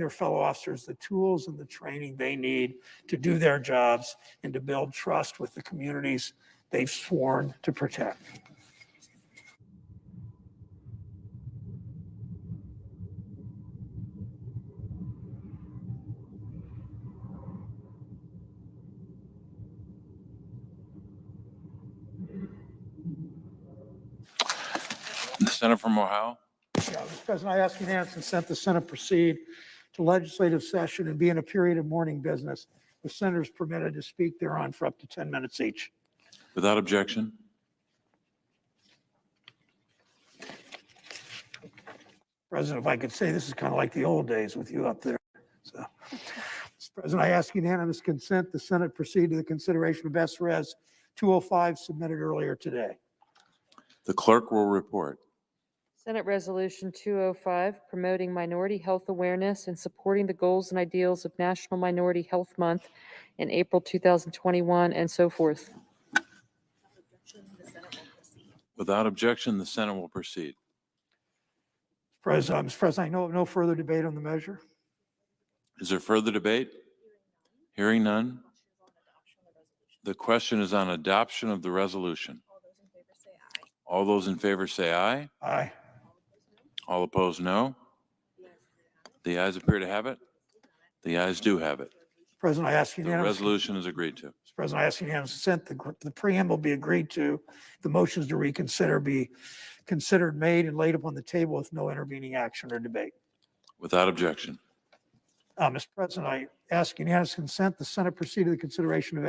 fellow officers the tools and the training they need to do their jobs and to build trust with the communities they've sworn to protect. The Senator from Ohio. Yeah, Mr. President, I ask unanimous consent the Senate proceed to legislative session and be in a period of morning business, with senators permitted to speak thereon for up to 10 minutes each. Without objection. President, if I could say, this is kind of like the old days with you up there. So, Mr. President, I ask unanimous consent the Senate proceed to the consideration of S-Res 205 submitted earlier today. The clerk will report. Senate Resolution 205, promoting minority health awareness and supporting the goals and ideals of National Minority Health Month in April 2021, and so forth. Without objection, the Senate will proceed. Mr. President, I know of no further debate on the measure. Is there further debate? Hearing none. The question is on adoption of the resolution. All those in favor say aye. Aye. All opposed, no. The ayes appear to have it. The ayes do have it. President, I ask The unanimous. resolution is agreed to. Mr. President, I ask unanimous consent the preamble be agreed to, the motions to reconsider be considered, made, and laid upon the table with no intervening action or debate. Without objection. Mr. President, I ask unanimous consent the Senate proceed to the consideration of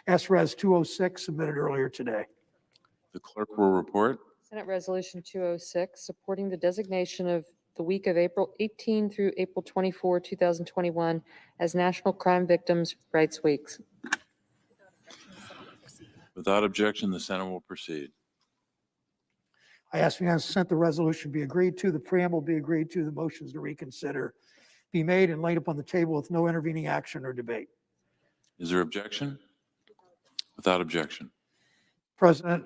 S-Res 206 submitted earlier today. The clerk will report. Senate Resolution 206, supporting the designation of the week of April 18 through April 24, 2021 as National Crime Victims' Rights Weeks. Without objection, the Senate will proceed. I ask unanimous consent the resolution be agreed to, the preamble be agreed to, the motions to reconsider be made and laid upon the table with no intervening action or debate. Is there objection? Without objection. President,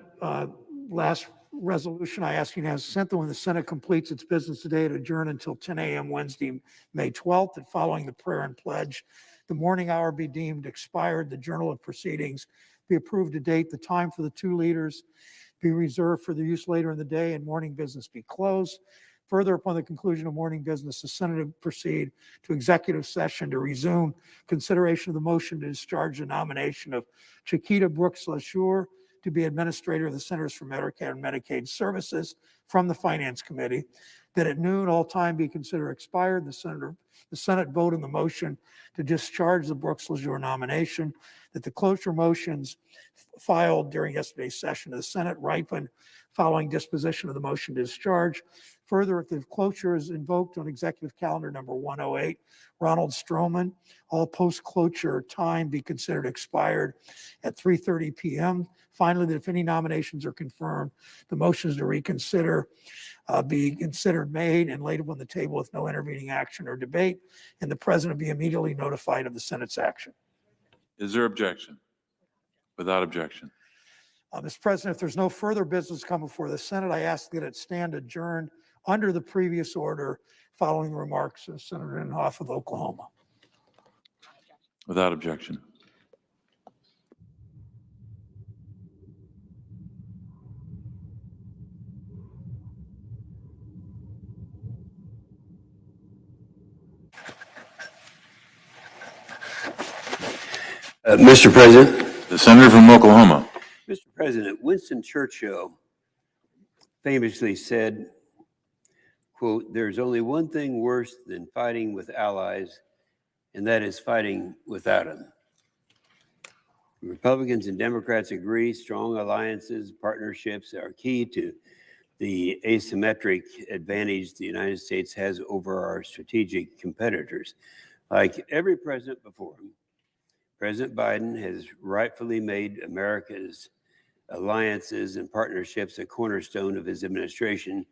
last resolution, I ask unanimous consent that when the Senate completes its business today, to adjourn until 10 a.m. Wednesday, May 12th, and following the prayer and pledge, the morning hour be deemed expired, the journal of proceedings be approved to date, the time for the two leaders be reserved for their use later in the day, and morning business be closed. Further, upon the conclusion of morning business, the Senate will proceed to executive session to resume consideration of the motion to discharge the nomination of Chiquita Brooks LaSure to be Administrator of the Centers for Medicare and Medicaid Services from the Finance Committee, that at noon all time be considered expired. The Senate vote on the motion to discharge the Brooks LaSure nomination, that the cloture motions filed during yesterday's session of the Senate ripen following disposition of the motion to discharge. Further, if the cloture is invoked on executive calendar number 108, Ronald Stroman, all post-cloture time be considered expired at 3:30 p.m. Finally, that if any nominations are confirmed, the motions to reconsider be considered made and laid upon the table with no intervening action or debate, and the president be immediately notified of the Senate's action. Is there objection? Without objection. Mr. President, if there's no further business come before the Senate, I ask that it stand adjourned under the previous order following remarks of Senator Inhofe of Oklahoma. Without objection. Mr. President. The senator from Oklahoma. Mr. President, Winston Churchill famously said, quote, "There's only one thing worse than fighting with allies, and that is fighting without them." Republicans and Democrats agree strong alliances, partnerships are key to the asymmetric advantage the United States has over our strategic competitors. Like every president before him, President Biden has rightfully made America's alliances and partnerships a cornerstone of his administration's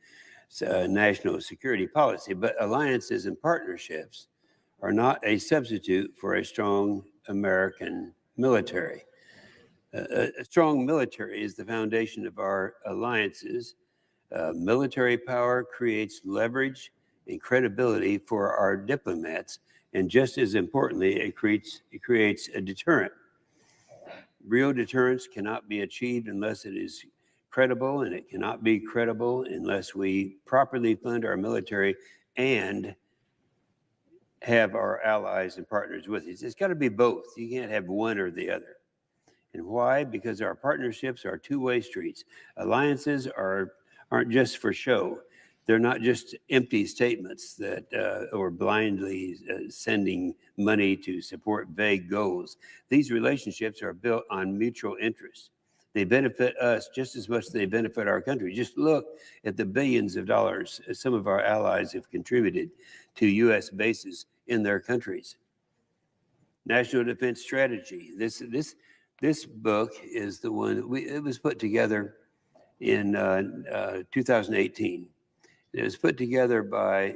national security policy. But alliances and partnerships are not a substitute for a strong American military. A strong military is the foundation of our alliances. Military power creates leverage and credibility for our diplomats. And just as importantly, it creates a deterrent. Real deterrence cannot be achieved unless it is credible, and it cannot be credible unless we properly fund our military and have our allies and partners with us. It's got to be both. You can't have one or the other. And why? Because our partnerships are two-way streets. Alliances aren't just for show. They're not just empty statements that or blindly sending money to support vague goals. These relationships are built on mutual interests. They benefit us just as much as they benefit our country. Just look at the billions of dollars some of our allies have contributed to U.S. bases in their countries. National Defense Strategy. This book is the one it was put together in 2018. It was put together by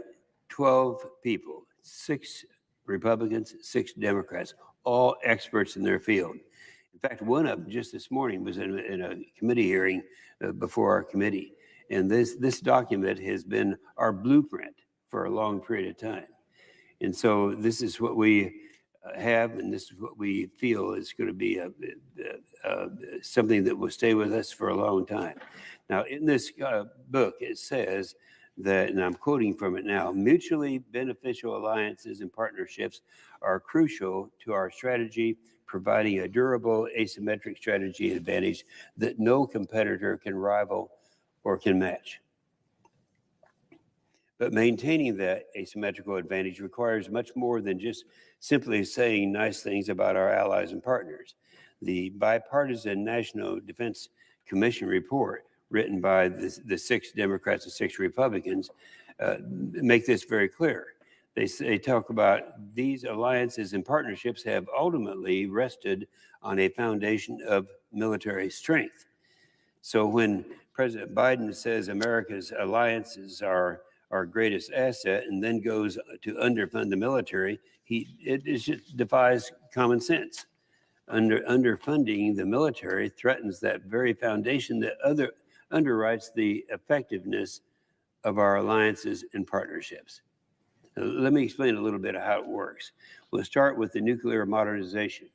12 people, 6 Republicans, 6 Democrats, all experts in their field. In fact, one of them just this morning was in a committee hearing before our committee. And this document has been our blueprint for a long period of time. And so this is what we have, and this is what we feel is going to be something that will stay with us for a long time. Now, in this book, it says that, and I'm quoting from it now, mutually beneficial alliances and partnerships are crucial to our strategy, providing a durable asymmetric strategy advantage that no competitor can rival or can match. But maintaining that asymmetrical advantage requires much more than just simply saying nice things about our allies and partners. The bipartisan National Defense Commission report written by the 6 Democrats and 6 Republicans make this very clear. They talk about these alliances and partnerships have ultimately rested on a foundation of military strength. So when President Biden says America's alliances are our greatest asset and then goes to underfund the military, it just defies common sense. Underfunding the military threatens that very foundation that underwrites the effectiveness of our alliances and partnerships. Now, let me explain a little bit of how it works. We'll start with the nuclear modernization.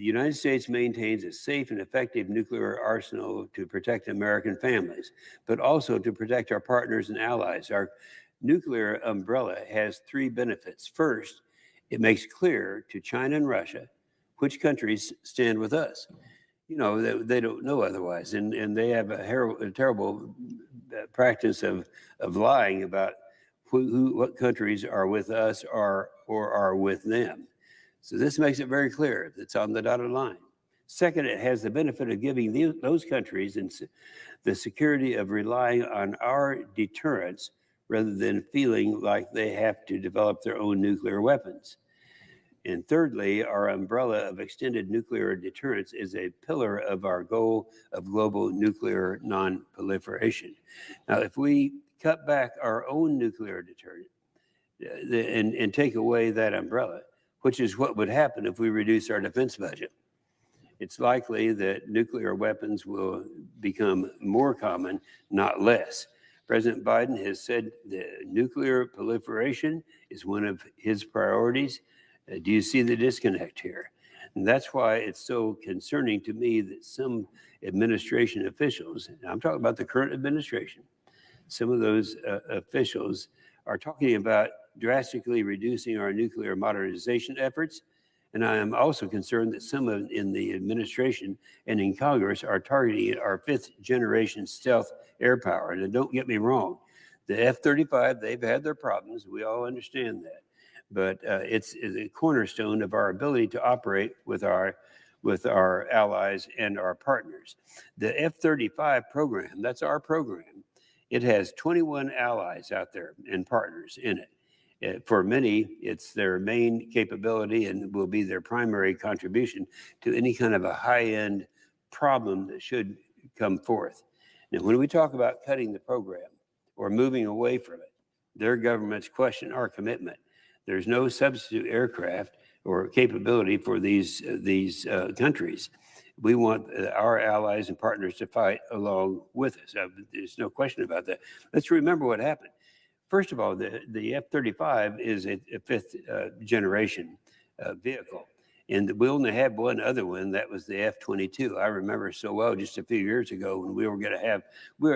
The United States maintains a safe and effective nuclear arsenal to protect American families, but also to protect our partners and allies. Our nuclear umbrella has three benefits. First, it makes clear to China and Russia which countries stand with us. You know, they don't know otherwise, and they have a terrible practice of lying about what countries are with us or are with them. So this makes it very clear. It's on the dotted line. Second, it has the benefit of giving those countries the security of relying on our deterrence rather than feeling like they have to develop their own nuclear weapons. And thirdly, our umbrella of extended nuclear deterrence is a pillar of our goal of global nuclear non-proliferation. Now, if we cut back our own nuclear deterrent and take away that umbrella, which is what would happen if we reduce our defense budget, it's likely that nuclear weapons will become more common, not less. President Biden has said that nuclear proliferation is one of his priorities. Do you see the disconnect here? And that's why it's so concerning to me that some administration officials, and I'm talking about the current administration, some of those officials are talking about drastically reducing our nuclear modernization efforts. And I am also concerned that some in the administration and in Congress are targeting our fifth generation stealth air power. And don't get me wrong, the F-35, they've had their problems. We all understand that. But it's a cornerstone of our ability to operate with our allies and our partners. The F-35 program, that's our program. It has 21 allies out there and partners in it. For many, it's their main capability and will be their primary contribution to any kind of a high-end problem that should come forth. Now, when we talk about cutting the program or moving away from it, their governments question our commitment. There's no substitute aircraft or capability for these countries. We want our allies and partners to fight along with us. There's no question about that. Let's remember what happened. First of all, the F-35 is a fifth generation vehicle. And we only had one other one, that was the F-22. I remember so well just a few years ago when we were going to have,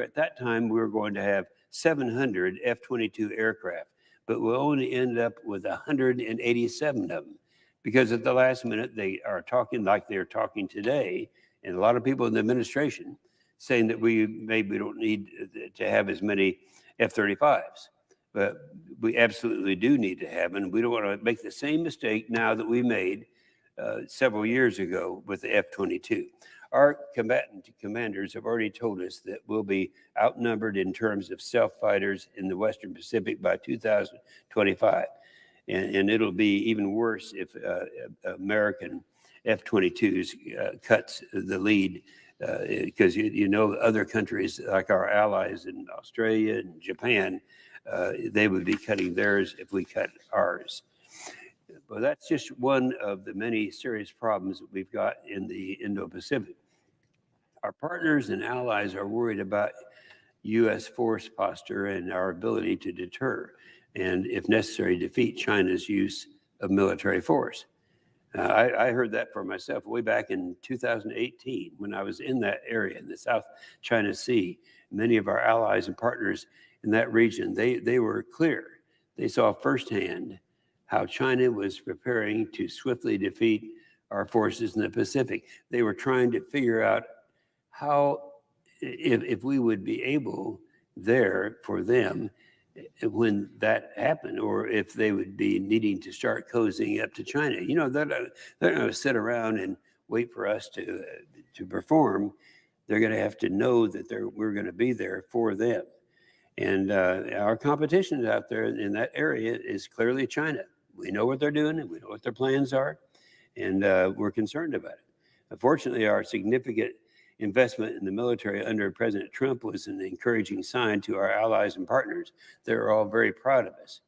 at that time, we were going to have 700 F-22 aircraft, but we'll only end up with 187 of them. Because at the last minute, they are talking like they're talking today, and a lot of people in the administration saying that we maybe don't need to have as many F-35s. But we absolutely do need to have them. We don't want to make the same mistake now that we made several years ago with the F-22. Our combatant commanders have already told us that we'll be outnumbered in terms of stealth fighters in the Western Pacific by 2025. And it'll be even worse if American F-22s cuts the lead, because you know other countries like our allies in Australia and Japan, they would be cutting theirs if we cut ours. But that's just one of the many serious problems that we've got in the Indo-Pacific. Our partners and allies are worried about U.S. force posture and our ability to deter and, if necessary, defeat China's use of military force. I heard that for myself way back in 2018 when I was in that area, in the South China Sea. Many of our allies and partners in that region, they were clear. They saw firsthand how China was preparing to swiftly defeat our forces in the Pacific. They were trying to figure out how, if we would be able there for them when that happened, or if they would be needing to start cozying up to China. You know, they're not going to sit around and wait for us to perform. They're going to have to know that we're going to be there for them. And our competition out there in that area is clearly China. We know what they're doing, and we know what their plans are, and we're concerned about it. Unfortunately, our significant investment in the military under President Trump was an encouraging sign to our allies and partners. They're all very proud of us.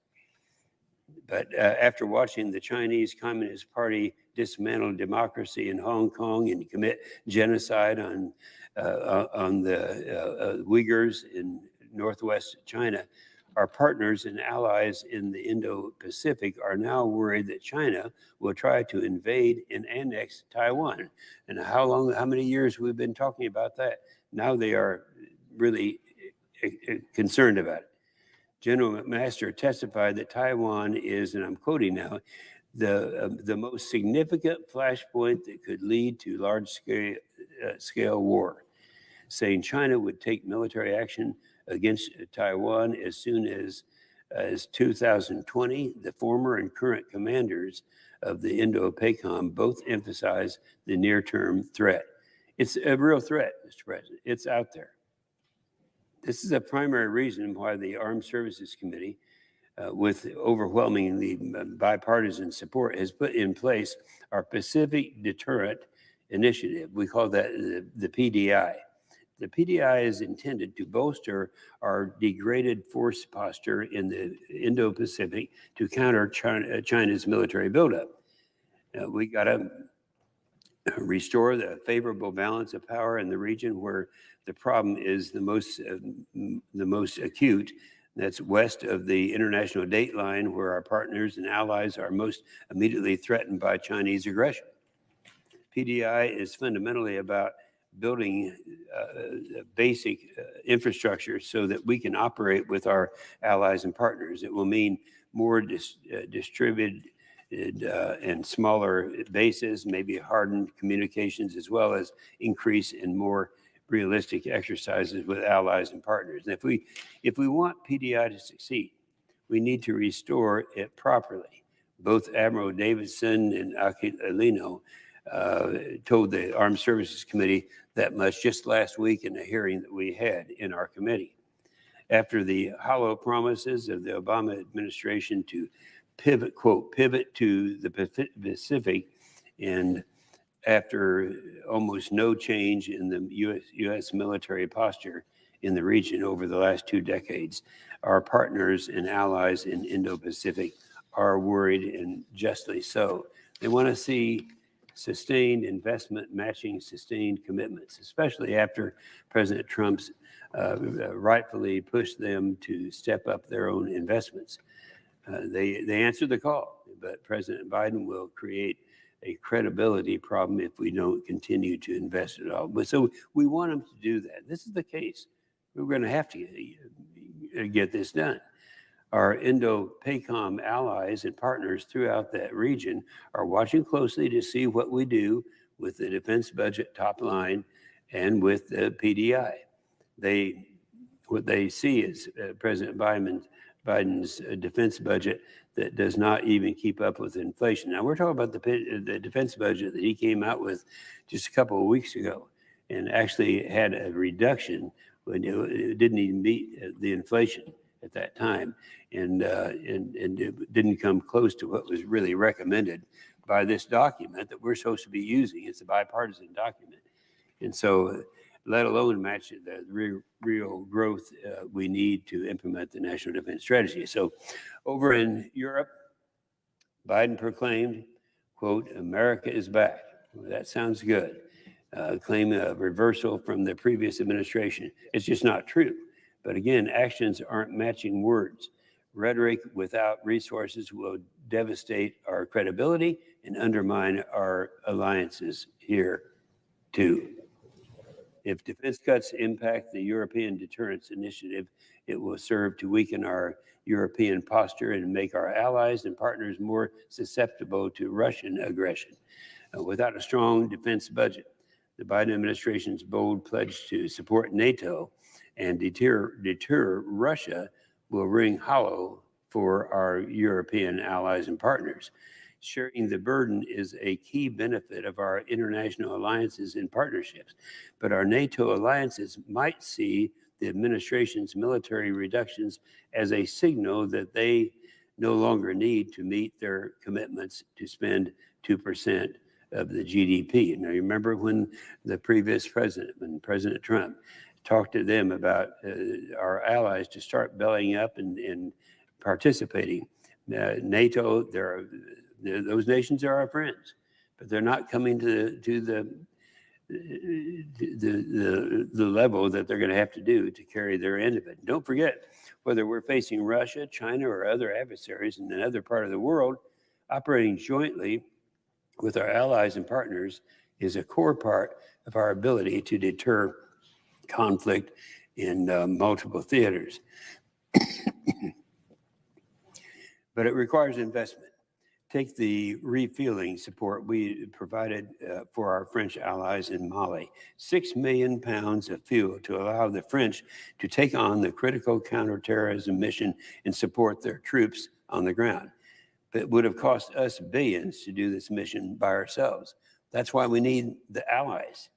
But after watching the Chinese Communist Party dismantle democracy in Hong Kong and commit genocide on the Uyghurs in Northwest China, Our partners and allies in the Indo-Pacific are now worried that China will try to invade and annex Taiwan. And how many years we've been talking about that? Now they are really concerned about it. General McMaster testified that Taiwan is, and I'm quoting now, the most significant flashpoint that could lead to large-scale war, saying China would take military action against Taiwan as soon as 2020. The former and current commanders of the Indo-PACOM both emphasize the near-term threat. It's a real threat, Mr. President. It's out there. This is a primary reason why the Armed Services Committee, with overwhelmingly bipartisan support, has put in place our Pacific Deterrent Initiative. We call that the PDI. The PDI is intended to bolster our degraded force posture in the Indo-Pacific to counter China's military buildup. We got to restore the favorable balance of power in the region where the problem is the most acute. That's west of the international date line, where our partners and allies are most immediately threatened by Chinese aggression. PDI is fundamentally about building basic infrastructure so that we can operate with our allies and partners. It will mean more distributed and smaller bases, maybe hardened communications, as well as increase in more realistic exercises with allies and partners. And if we want PDI to succeed, we need to restore it properly. Both Admiral Davidson and Aquilino told the Armed Services Committee that much just last week in a hearing that we had in our committee. After the hollow promises of the Obama administration to pivot, quote, pivot to the Pacific, and after almost no change in the U.S. military posture in the region over the last 2 decades, our partners and allies in Indo-Pacific are worried, and justly so. They want to see sustained investment matching sustained commitments, especially after President Trump's rightfully pushed them to step up their own investments. They answered the call, but President Biden will create a credibility problem if we don't continue to invest at all. But so we want them to do that. This is the case. We're going to have to get this done. Our Indo-PACOM allies and partners throughout that region are watching closely to see what we do with the defense budget top line and with the PDI. What they see is President Biden's defense budget that does not even keep up with inflation. Now, we're talking about the defense budget that he came out with just a couple of weeks ago, and actually had a reduction when it didn't even meet the inflation at that time, and it didn't come close to what was really recommended by this document that we're supposed to be using. It's a bipartisan document. And so, let alone match the real growth we need to implement the National Defense Strategy. So over in Europe, Biden proclaimed, quote, America is back. Well, that sounds good. Claim a reversal from the previous administration. It's just not true. But again, actions aren't matching words. Rhetoric without resources will devastate our credibility and undermine our alliances here too. If defense cuts impact the European Deterrence Initiative, it will serve to weaken our European posture and make our allies and partners more susceptible to Russian aggression. Without a strong defense budget, the Biden administration's bold pledge to support NATO and deter Russia will ring hollow for our European allies and partners. Sharing the burden is a key benefit of our international alliances and partnerships, but our NATO alliances might see the administration's military reductions as a signal that they no longer need to meet their commitments to spend 2% of the GDP. Now, you remember when the previous president, when President Trump, talked to them about our allies to start bellying up and participating. NATO, those nations are our friends, but they're not coming to the the level that they're going to have to do to carry their end of it. Don't forget, whether we're facing Russia, China, or other adversaries in another part of the world, operating jointly with our allies and partners is a core part of our ability to deter conflict in multiple theaters. But it requires investment. Take the refueling support we provided for our French allies in Mali. 6 million pounds of fuel to allow the French to take on the critical counterterrorism mission and support their troops on the ground. But it would have cost us billions to do this mission by ourselves. That's why we need the allies.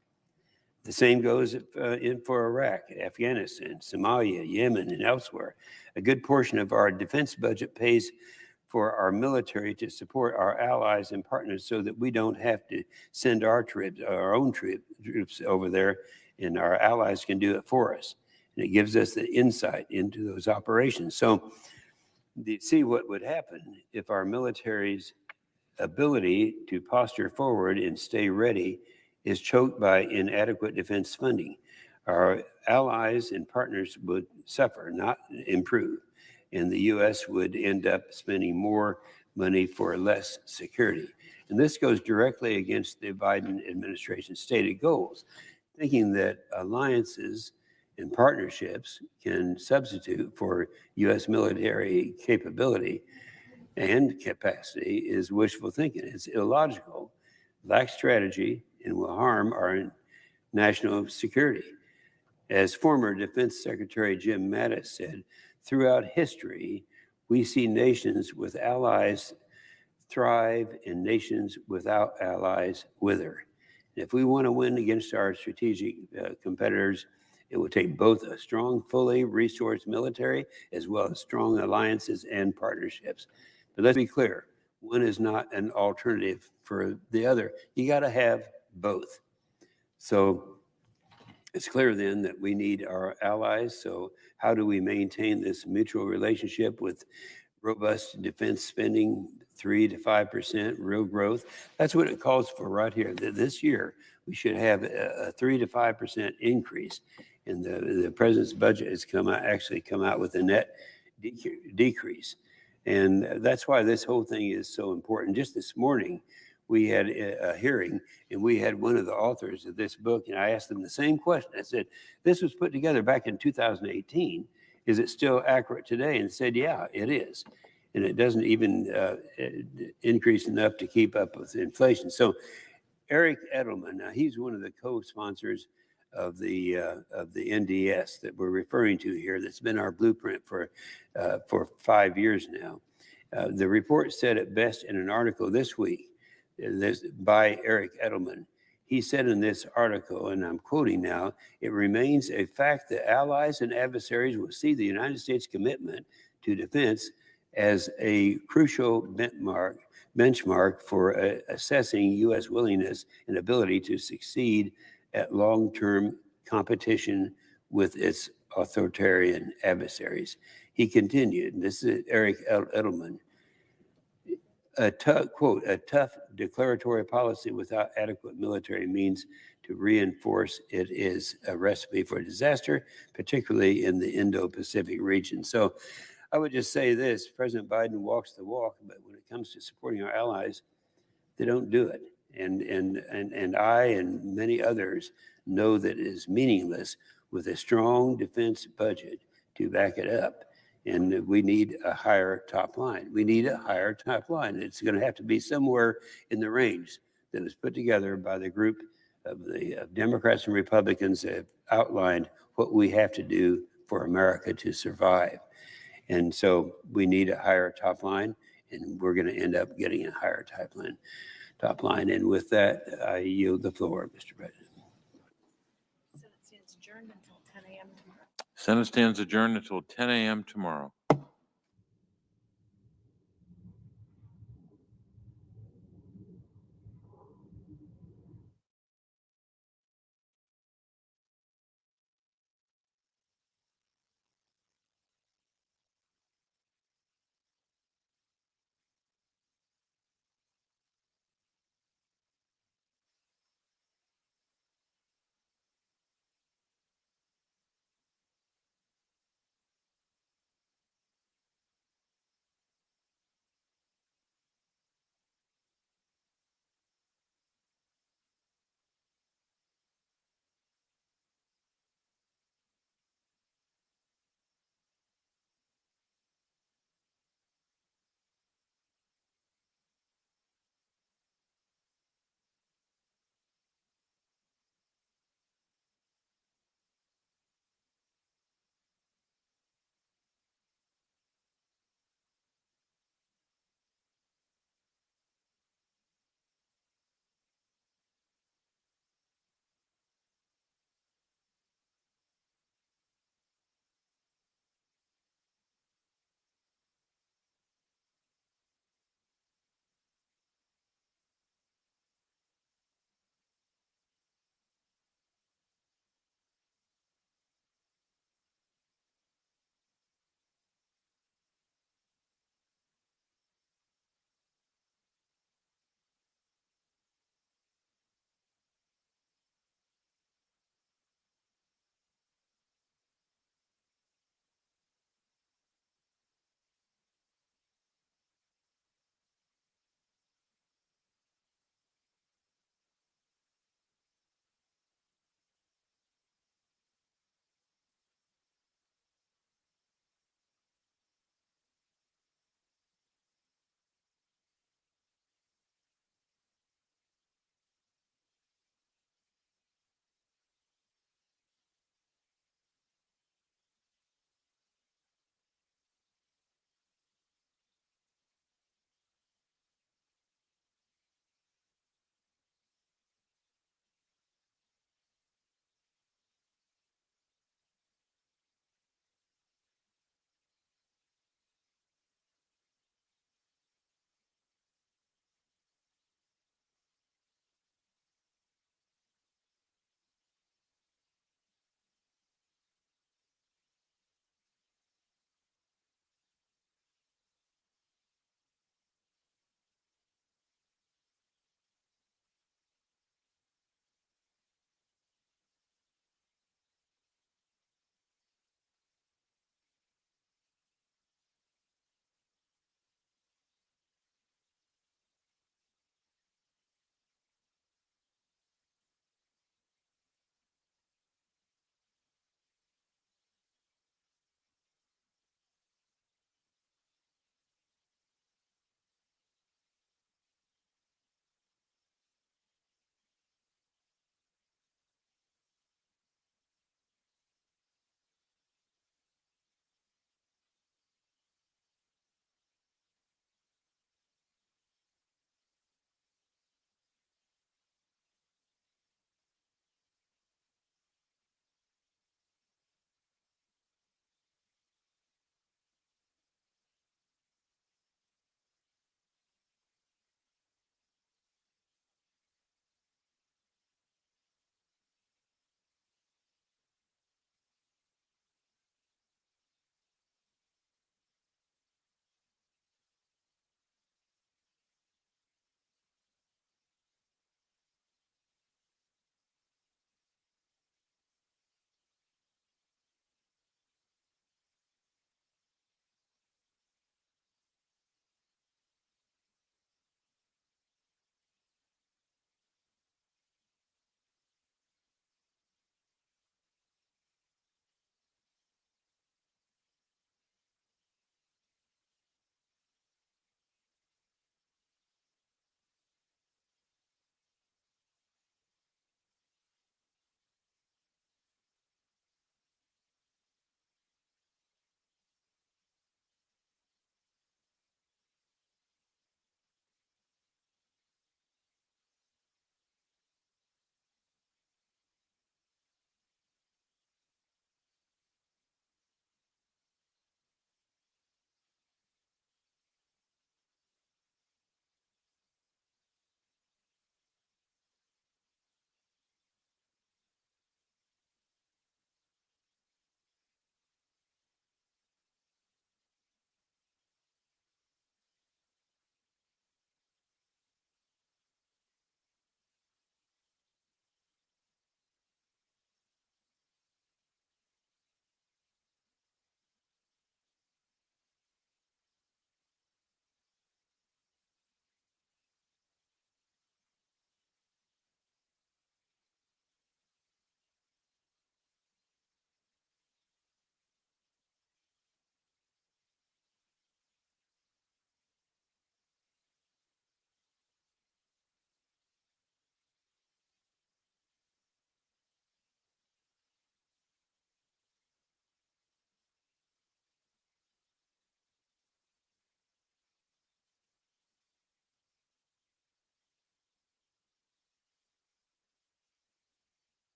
The same goes in for Iraq, Afghanistan, Somalia, Yemen, and elsewhere. A good portion of our defense budget pays for our military to support our allies and partners so that we don't have to send our own troops over there, and our allies can do it for us. And it gives us the insight into those operations. So see what would happen if our military's ability to posture forward and stay ready is choked by inadequate defense funding. Our allies and partners would suffer, not improve. And the U.S. would end up spending more money for less security. And this goes directly against the Biden administration's stated goals, thinking that alliances and partnerships can substitute for U.S. military capability and capacity is wishful thinking. It's illogical, lacks strategy, and will harm our national security. As former Defense Secretary Jim Mattis said, throughout history, we see nations with allies thrive and nations without allies wither. And if we want to win against our strategic competitors, it will take both a strong, fully resourced military as well as strong alliances and partnerships. But let's be clear, one is not an alternative for the other. You got to have both. So it's clear then that we need our allies. So how do we maintain this mutual relationship with robust defense spending, 3 to 5% real growth? That's what it calls for right here. This year, we should have a 3 to 5% increase. And the president's budget has actually come out with a net decrease. And that's why this whole thing is so important. Just this morning, we had a hearing, and we had one of the authors of this book, and I asked them the same question. I said, this was put together back in 2018. Is it still accurate today? And said, yeah, it is. And it doesn't even increase enough to keep up with inflation. So Eric Edelman, now he's one of the co-sponsors of the NDS that we're referring to here. That's been our blueprint for 5 years now. The report said it best in an article this week by Eric Edelman. He said in this article, and I'm quoting now, it remains a fact that allies and adversaries will see the United States commitment to defense as a crucial benchmark for assessing U.S. willingness and ability to succeed at long-term competition with its authoritarian adversaries. He continued, and this is Eric Edelman, quote, a tough declaratory policy without adequate military means to reinforce it is a recipe for disaster, particularly in the Indo-Pacific region. So I would just say this, President Biden walks the walk, but when it comes to supporting our allies, they don't do it. And I and many others know that it is meaningless with a strong defense budget to back it up. And we need a higher top line. We need a higher top line. It's going to have to be somewhere in the range that was put together by the group of the Democrats and Republicans that have outlined what we have to do for America to survive. And so we need a higher top line, and we're going to end up getting a higher top line. And with that, I yield the floor, Mr. President. Senate stands adjourned until 10 a.m. tomorrow. Senate stands adjourned until 10 a.m. tomorrow.